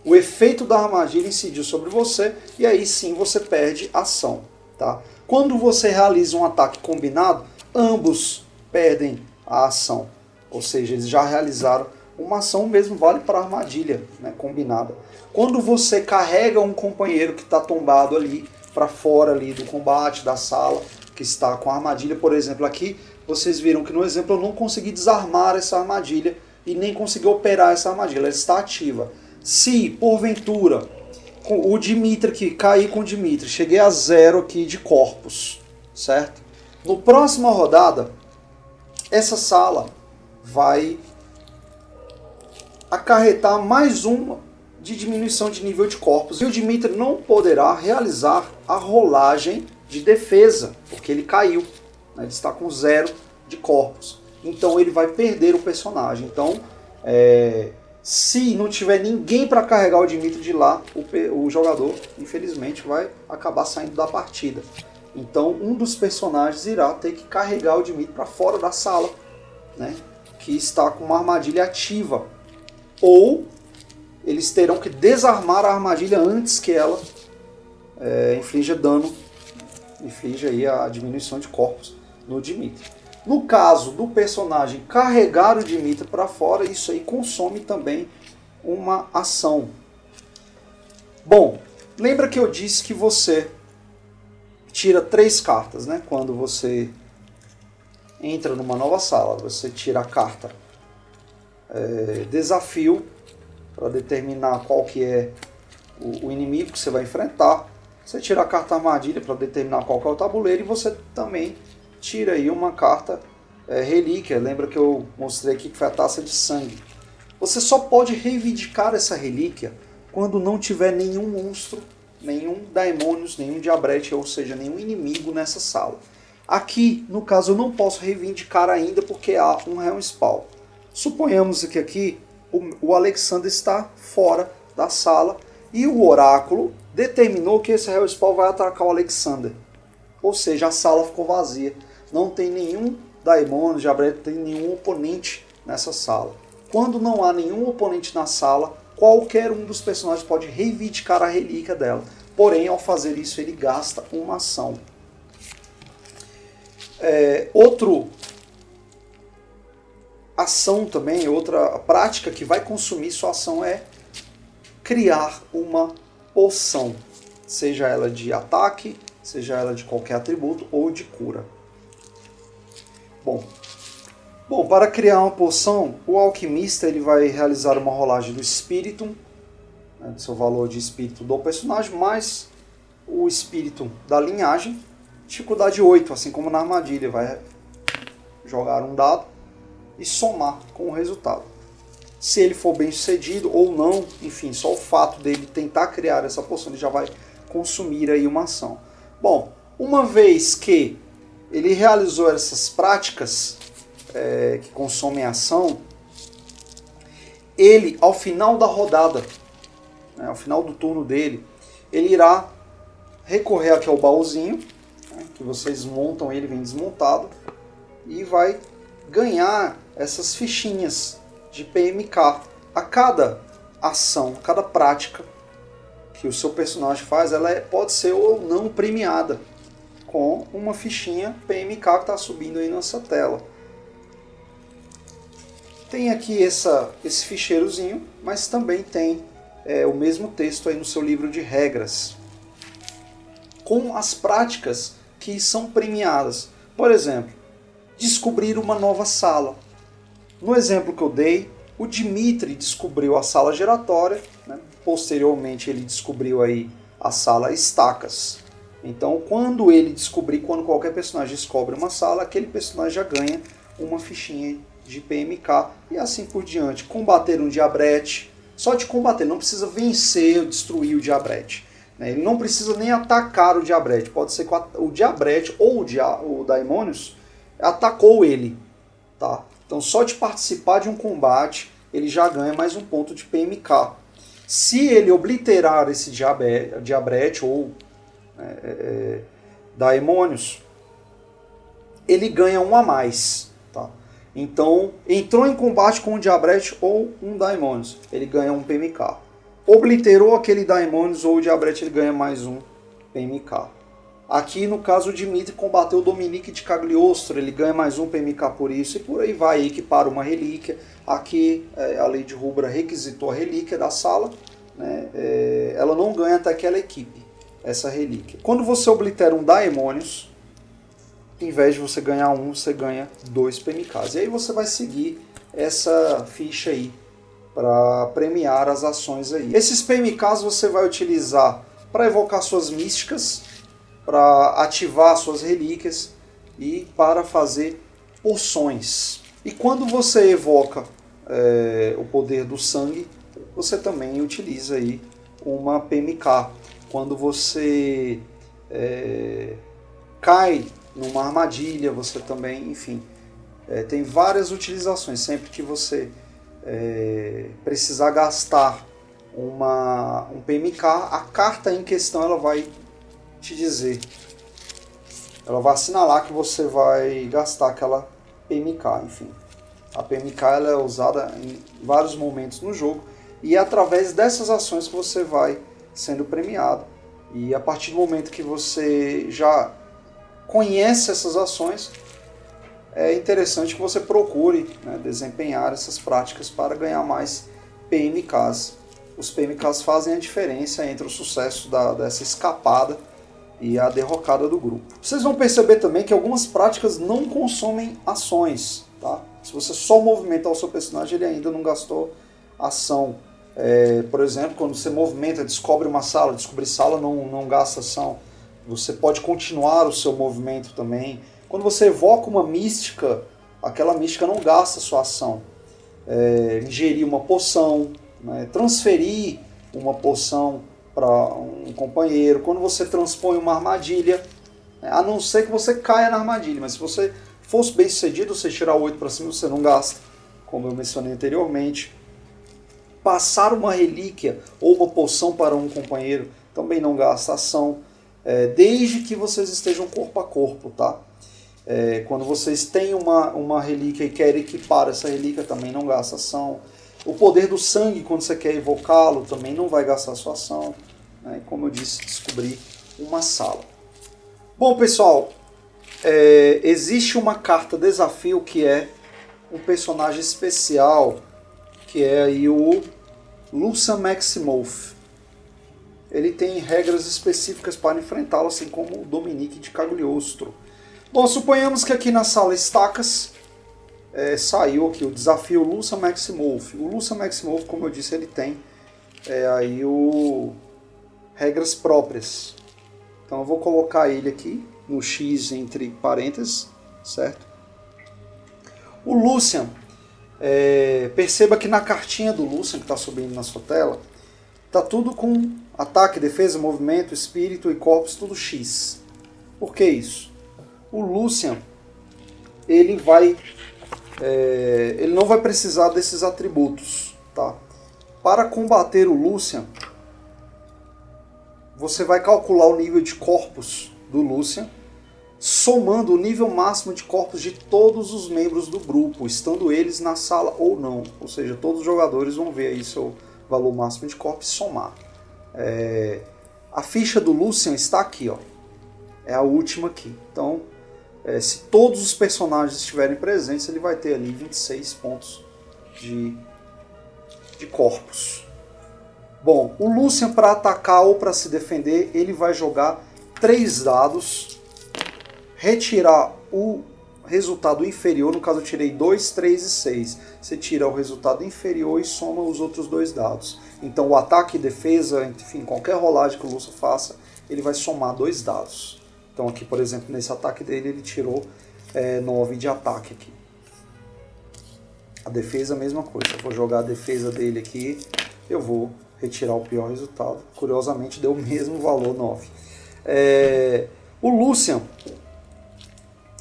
O efeito da armadilha incidiu sobre você e aí sim você perde ação. Tá? Quando você realiza um ataque combinado, ambos perdem a ação. Ou seja, eles já realizaram uma ação, mesmo vale para a armadilha, né, combinada. Quando você carrega um companheiro que está tombado ali para fora ali do combate, da sala, que está com a armadilha, por exemplo, aqui, vocês viram que no exemplo eu não consegui desarmar essa armadilha e nem consegui operar essa armadilha, ela está ativa. Se, porventura, o Dmitri aqui, cair com o Dmitri, cheguei a 0 aqui de corpos, certo? No próxima rodada, essa sala vai acarretar mais uma de diminuição de nível de corpos. E o Dmitri não poderá realizar a rolagem de defesa, porque ele caiu, né? Ele está com 0 de corpos. Então ele vai perder o personagem. Então, se não tiver ninguém para carregar o Dmitri de lá, o jogador, infelizmente, vai acabar saindo da partida. Então um dos personagens irá ter que carregar o Dmitri para fora da sala, né? Que está com uma armadilha ativa. Ou eles terão que desarmar a armadilha antes que ela inflija dano, inflija aí a diminuição de corpos no Dmitri. No caso do personagem carregar o Dmitri para fora, isso aí consome também uma ação. Bom, lembra que eu disse que você tira 3 cartas, né? Quando você entra numa nova sala, você tira a carta desafio, para determinar qual que é o inimigo que você vai enfrentar. Você tira a carta armadilha para determinar qual que é o tabuleiro e você também tira aí uma carta relíquia. Lembra que eu mostrei aqui que foi a taça de sangue. Você só pode reivindicar essa relíquia quando não tiver nenhum monstro, nenhum Daemonios, nenhum Diabrete, ou seja, nenhum inimigo nessa sala. Aqui, no caso, eu não posso reivindicar ainda porque há um Helmspawn. Suponhamos que aqui o Alexander está fora da sala e o oráculo determinou que esse Helmspawn vai atacar o Alexander. Ou seja, a sala ficou vazia. Não tem nenhum Daemon, Diabrete, não tem nenhum oponente nessa sala. Quando não há nenhum oponente na sala, qualquer um dos personagens pode reivindicar a relíquia dela. Porém, ao fazer isso, ele gasta uma ação. Outra ação também, outra prática que vai consumir sua ação é criar uma poção, seja ela de ataque, seja ela de qualquer atributo ou de cura. Bom, para criar uma poção, o alquimista ele vai realizar uma rolagem do espírito, do seu valor de espírito do personagem, mais o espírito da linhagem, dificuldade 8, assim como na armadilha, vai jogar um dado e somar com o resultado. Se ele for bem sucedido ou não, enfim, só o fato dele tentar criar essa poção, ele já vai consumir aí uma ação. Bom, uma vez que ele realizou essas práticas que consomem ação, ele, ao final da rodada, ao final do turno dele, ele irá recorrer aqui ao baúzinho, que vocês montam ele, vem desmontado, e vai ganhar essas fichinhas de PMK. A cada ação, cada prática que o seu personagem faz, ela pode ser ou não premiada com uma fichinha PMK que está subindo aí nessa tela. Tem aqui esse ficheirozinho, mas também tem o mesmo texto aí no seu livro de regras, com as práticas que são premiadas. Por exemplo, descobrir uma nova sala. No exemplo que eu dei, o Dimitri descobriu a sala giratória, né? Posteriormente ele descobriu aí a sala estacas. Então, quando qualquer personagem descobre uma sala, aquele personagem já ganha uma fichinha de PMK e assim por diante. Combater um Diabrete, só de combater, não precisa vencer ou destruir o Diabrete. Ele não precisa nem atacar o Diabrete, pode ser que o Diabrete ou o Daemonios atacou ele. Tá? Então só de participar de um combate, ele já ganha mais um ponto de PMK. Se ele obliterar esse Diabrete ou Daemonios, ele ganha um a mais. Tá? Então, entrou em combate com um Diabrete ou um Daemonios, ele ganha um PMK. Obliterou aquele Daemonios ou o Diabrete, ele ganha mais um PMK. Aqui, no caso, o Dimitri combateu o Dominique de Cagliostro, ele ganha mais um PMK por isso, e por aí vai, equipar uma relíquia. Aqui, a Lady Rubra requisitou a relíquia da sala, né? Ela não ganha até que ela equipe essa relíquia. Quando você oblitera um Daemonios, em vez de você ganhar um, você ganha 2 PMKs. E aí você vai seguir essa ficha aí para premiar as ações aí. Esses PMKs você vai utilizar para evocar suas místicas, para ativar suas relíquias e para fazer poções. E quando você evoca o poder do sangue, você também utiliza aí uma PMK. Quando você cai numa armadilha, você também, enfim, tem várias utilizações. Sempre que você precisar gastar um PMK, a carta em questão ela vai te dizer, ela vai assinalar que você vai gastar aquela PMK, enfim. A PMK ela é usada em vários momentos no jogo e é através dessas ações que você vai sendo premiado. E a partir do momento que você já conhece essas ações, é interessante que você procure, né, desempenhar essas práticas para ganhar mais PMKs. Os PMKs fazem a diferença entre o sucesso dessa escapada e a derrocada do grupo. Vocês vão perceber também que algumas práticas não consomem ações. Tá? Se você só movimentar o seu personagem, ele ainda não gastou ação. Por exemplo, quando você movimenta, descobre uma sala, descobrir sala não gasta ação. Você pode continuar o seu movimento também. Quando você evoca uma mística, aquela mística não gasta sua ação. Ingerir uma poção, né? Transferir uma poção para um companheiro. Quando você transpõe uma armadilha, a não ser que você caia na armadilha, mas se você fosse bem sucedido, você tirar 8 para cima, você não gasta, como eu mencionei anteriormente. Passar uma relíquia ou uma poção para um companheiro também não gasta ação, desde que vocês estejam corpo a corpo, tá? Quando vocês têm uma relíquia e querem equipar essa relíquia, também não gasta ação. O poder do sangue, quando você quer evocá-lo, também não vai gastar sua ação, né? Como eu disse, descobrir uma sala. Bom, pessoal, existe uma carta desafio que é um personagem especial, que é aí o Lucian Maximoff. Ele tem regras específicas para enfrentá-lo, assim como o Dominique de Cagliostro. Bom, suponhamos que aqui na sala Estacas saiu aqui o desafio Lucian Maximoff. O Lucian Maximoff, como eu disse, ele tem aí regras próprias. Então eu vou colocar ele aqui no X entre parênteses, certo? O Lucian, perceba que na cartinha do Lucian que está subindo na sua tela, está tudo com ataque, defesa, movimento, espírito e corpos, tudo X. Por que isso? O Lucian, ele não vai precisar desses atributos, tá? Para combater o Lucian, você vai calcular o nível de corpos do Lucian, somando o nível máximo de corpos de todos os membros do grupo, estando eles na sala ou não. Ou seja, todos os jogadores vão ver aí seu valor máximo de corpos e somar. A ficha do Lucian está aqui, ó. É a última aqui. Então, se todos os personagens estiverem presentes, ele vai ter ali 26 pontos de corpos. Bom, o Lucian, para atacar ou para se defender, ele vai jogar 3 dados, retirar o resultado inferior. No caso eu tirei 2, 3 e 6. Você tira o resultado inferior e soma os outros 2 dados. Então o ataque e defesa, enfim, qualquer rolagem que o Lucian faça, ele vai somar 2 dados. Então aqui, por exemplo, nesse ataque dele, ele tirou 9 de ataque aqui. A defesa, a mesma coisa. Eu vou jogar a defesa dele aqui, eu vou retirar o pior resultado. Curiosamente, deu o mesmo valor, 9. O Lucian,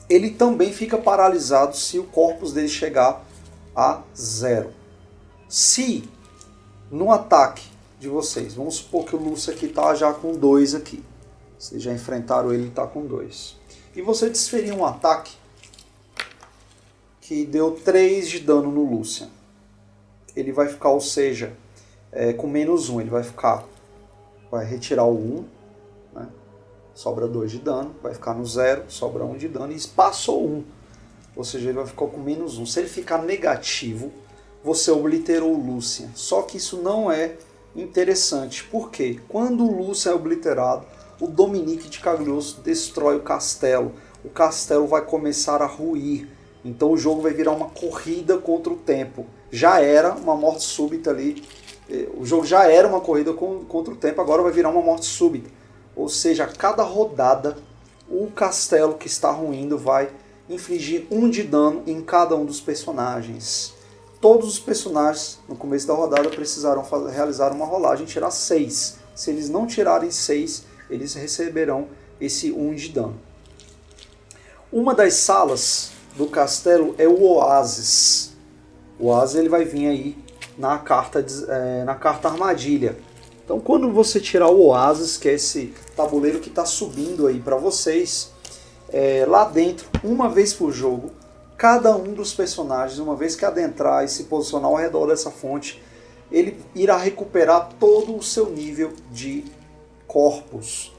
ele também fica paralisado se o corpus dele chegar a 0. Se no ataque de vocês, vamos supor que o Lucian aqui está já com 2 aqui. Vocês já enfrentaram ele, está com 2. E você desferir um ataque que deu 3 de dano no Lucian. Ele vai ficar, ou seja, com menos 1. Ele vai retirar o 1, né? Sobra 2 de dano. Vai ficar no 0, sobra 1 de dano. E passou 1. Ou seja, ele vai ficar com menos 1. Se ele ficar negativo, você obliterou o Lucian. Só que isso não é interessante. Por quê? Quando o Lucian é obliterado, o Dominique de Cagliostro destrói o castelo. O castelo vai começar a ruir. Então o jogo vai virar uma corrida contra o tempo. Já era uma morte súbita ali. O jogo já era uma corrida contra o tempo, agora vai virar uma morte súbita. Ou seja, a cada rodada, o castelo que está ruindo vai infligir 1 de dano em cada um dos personagens. Todos os personagens, no começo da rodada, precisarão realizar uma rolagem e tirar 6. Se eles não tirarem 6, eles receberão esse 1 de dano. Uma das salas do castelo é o Oásis. O Oásis ele vai vir aí na carta armadilha. Então quando você tirar o Oásis, que é esse tabuleiro que está subindo aí para vocês, lá dentro, uma vez por jogo, cada um dos personagens, uma vez que adentrar e se posicionar ao redor dessa fonte, ele irá recuperar todo o seu nível de corpus.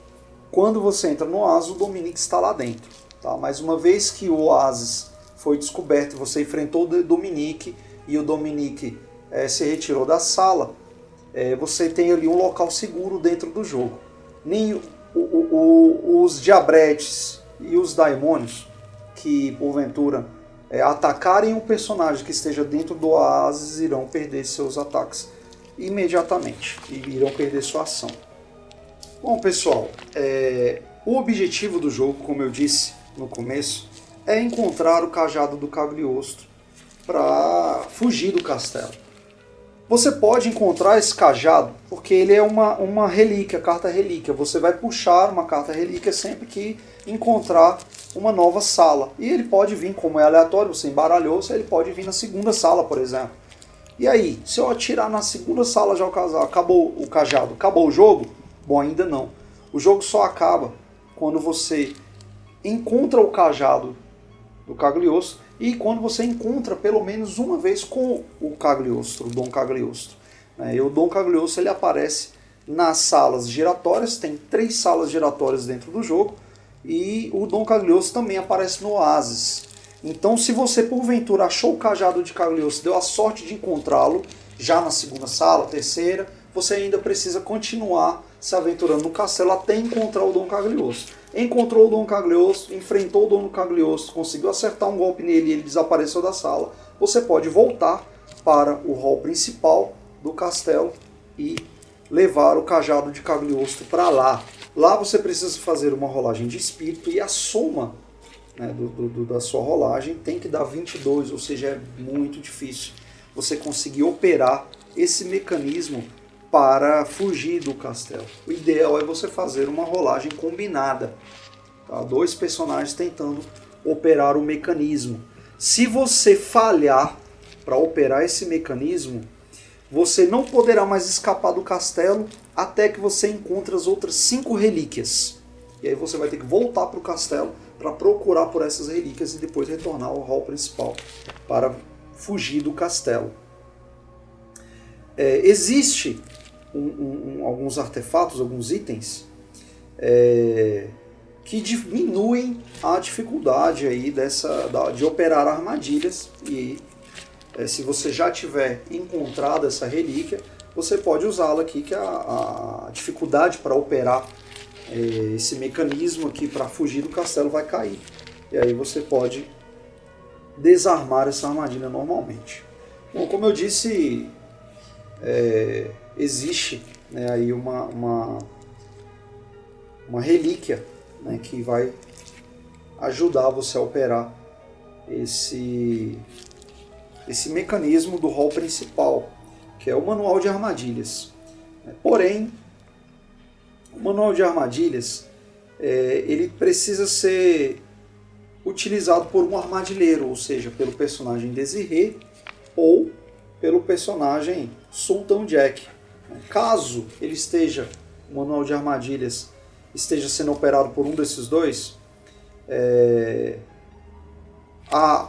Quando você entra no Oásis, o Dominique está lá dentro. Tá? Mas uma vez que o Oásis foi descoberto, você enfrentou o Dominique e o Dominique se retirou da sala, você tem ali um local seguro dentro do jogo. Nem os diabretes e os daimônios que porventura atacarem um personagem que esteja dentro do Oásis irão perder seus ataques imediatamente e irão perder sua ação. Bom, pessoal, o objetivo do jogo, como eu disse no começo, é encontrar o cajado do Cagliostro para fugir do castelo. Você pode encontrar esse cajado porque ele é uma relíquia, carta relíquia. Você vai puxar uma carta relíquia sempre que encontrar uma nova sala. E ele pode vir, como é aleatório, você embaralhou, ele pode vir na segunda sala, por exemplo. E aí, se eu atirar na segunda sala já acabou o cajado, acabou o jogo? Bom, ainda não. O jogo só acaba quando você encontra o cajado do Cagliostro e quando você encontra pelo menos uma vez com o Cagliostro, o Dom Cagliostro. E o Dom Cagliostro ele aparece nas salas giratórias, tem 3 salas giratórias dentro do jogo, e o Dom Cagliostro também aparece no oásis. Então, se você porventura achou o cajado de Cagliostro, deu a sorte de encontrá-lo já na segunda sala, terceira, você ainda precisa continuar se aventurando no castelo até encontrar o Dom Cagliostro. Encontrou o Dom Cagliostro, enfrentou o Dom Cagliostro, conseguiu acertar um golpe nele e ele desapareceu da sala. Você pode voltar para o hall principal do castelo e levar o cajado de Cagliostro para lá. Lá você precisa fazer uma rolagem de espírito e a soma, né, da sua rolagem tem que dar 22, ou seja, é muito difícil você conseguir operar esse mecanismo para fugir do castelo. O ideal é você fazer uma rolagem combinada, tá? 2 personagens tentando operar o mecanismo. Se você falhar para operar esse mecanismo, você não poderá mais escapar do castelo até que você encontre as outras 5 relíquias. E aí você vai ter que voltar para o castelo para procurar por essas relíquias e depois retornar ao hall principal para fugir do castelo. Existe alguns artefatos, alguns itens que diminuem a dificuldade aí de operar armadilhas, e se você já tiver encontrado essa relíquia, você pode usá-la aqui, que a dificuldade para operar esse mecanismo aqui para fugir do castelo vai cair. E aí você pode desarmar essa armadilha normalmente. Bom, como eu disse, existe, né, aí uma relíquia, né, que vai ajudar você a operar esse mecanismo do hall principal, que é o manual de armadilhas. Porém, o manual de armadilhas ele precisa ser utilizado por um armadilheiro, ou seja, pelo personagem Desirê ou pelo personagem Sultão Jack. Caso o manual de armadilhas esteja sendo operado por um desses dois, a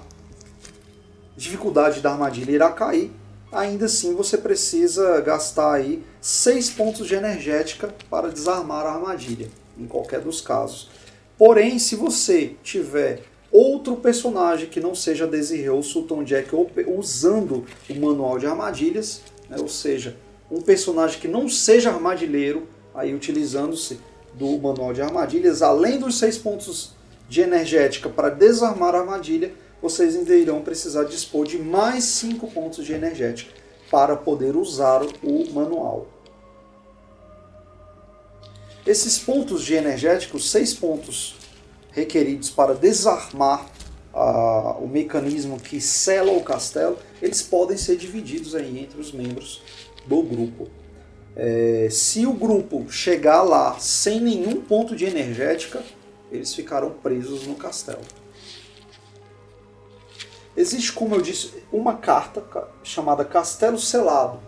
dificuldade da armadilha irá cair. Ainda assim, você precisa gastar aí 6 pontos de energética para desarmar a armadilha, em qualquer dos casos. Porém, se você tiver outro personagem que não seja Desirê ou Sultão Jack usando o manual de armadilhas, né, ou seja, um personagem que não seja armadilheiro, aí utilizando-se do manual de armadilhas, além dos 6 pontos de energética para desarmar a armadilha, vocês ainda irão precisar dispor de mais 5 pontos de energética para poder usar o manual. Esses pontos de energética, os 6 pontos requeridos para desarmar o mecanismo que sela o castelo, eles podem ser divididos aí entre os membros do grupo. Se o grupo chegar lá sem nenhum ponto de energética, eles ficarão presos no castelo. Existe, como eu disse, uma carta chamada Castelo Selado.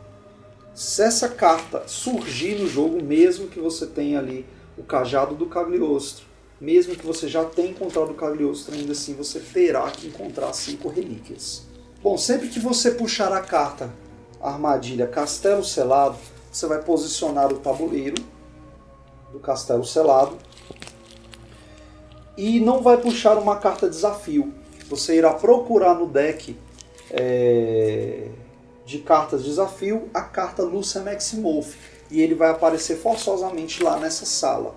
Se essa carta surgir no jogo, mesmo que você tenha ali o cajado do Cagliostro, mesmo que você já tenha encontrado o Cagliostro, ainda assim você terá que encontrar 5 relíquias. Bom, sempre que você puxar a carta armadilha Castelo Selado, você vai posicionar o tabuleiro do Castelo Selado e não vai puxar uma carta desafio. Você irá procurar no deck de cartas desafio a carta Lúcia Maximoff e ele vai aparecer forçosamente lá nessa sala.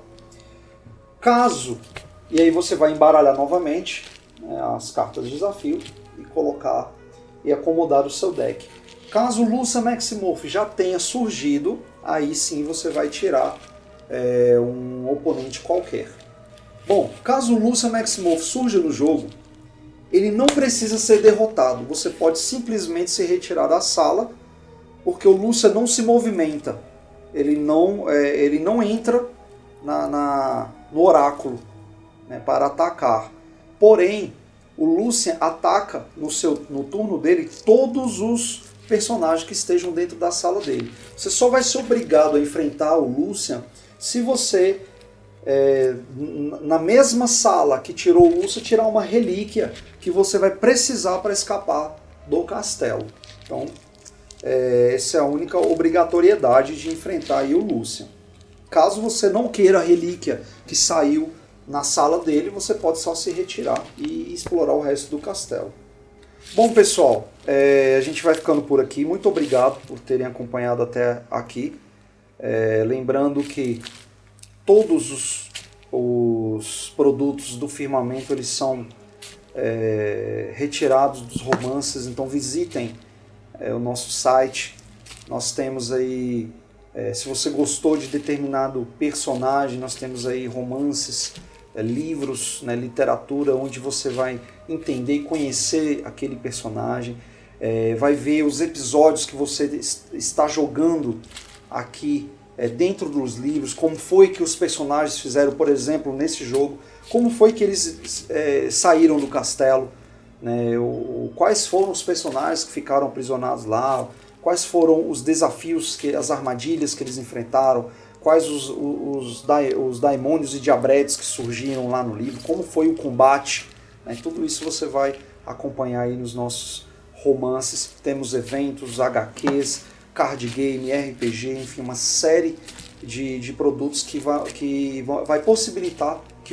E aí você vai embaralhar novamente, né, as cartas de desafio e colocar e acomodar o seu deck. Caso o Lúcia Maximoff já tenha surgido, aí sim você vai tirar um oponente qualquer. Bom, caso o Lúcia Maximoff surja no jogo, ele não precisa ser derrotado. Você pode simplesmente se retirar da sala, porque o Lúcia não se movimenta. Ele não entra no oráculo, né, para atacar. Porém, o Lúcia ataca no turno dele todos os personagens que estejam dentro da sala dele. Você só vai ser obrigado a enfrentar o Lúcia se você, na mesma sala que tirou o Lúcia, tirar uma relíquia que você vai precisar para escapar do castelo. Então, essa é a única obrigatoriedade de enfrentar aí o Lúcia. Caso você não queira a relíquia que saiu na sala dele, você pode só se retirar e explorar o resto do castelo. Bom, pessoal, a gente vai ficando por aqui. Muito obrigado por terem acompanhado até aqui. Lembrando que todos os produtos do Firmamento eles são retirados dos romances, então visitem o nosso site. Nós temos aí, se você gostou de determinado personagem, nós temos aí romances, livros, né, literatura, onde você vai entender e conhecer aquele personagem, vai ver os episódios que você está jogando aqui dentro dos livros, como foi que os personagens fizeram, por exemplo, nesse jogo, como foi que eles saíram do castelo, né, quais foram os personagens que ficaram aprisionados lá, quais foram os desafios, as armadilhas que eles enfrentaram, quais os daimônios e diabretes que surgiram lá no livro, como foi o combate, né? Tudo isso você vai acompanhar aí nos nossos romances. Temos eventos, HQs, card game, RPG, enfim, uma série de produtos que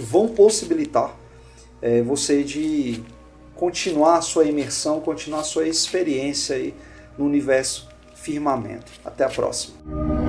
vão possibilitar você de continuar a sua imersão, continuar a sua experiência aí no universo Firmamento. Até a próxima!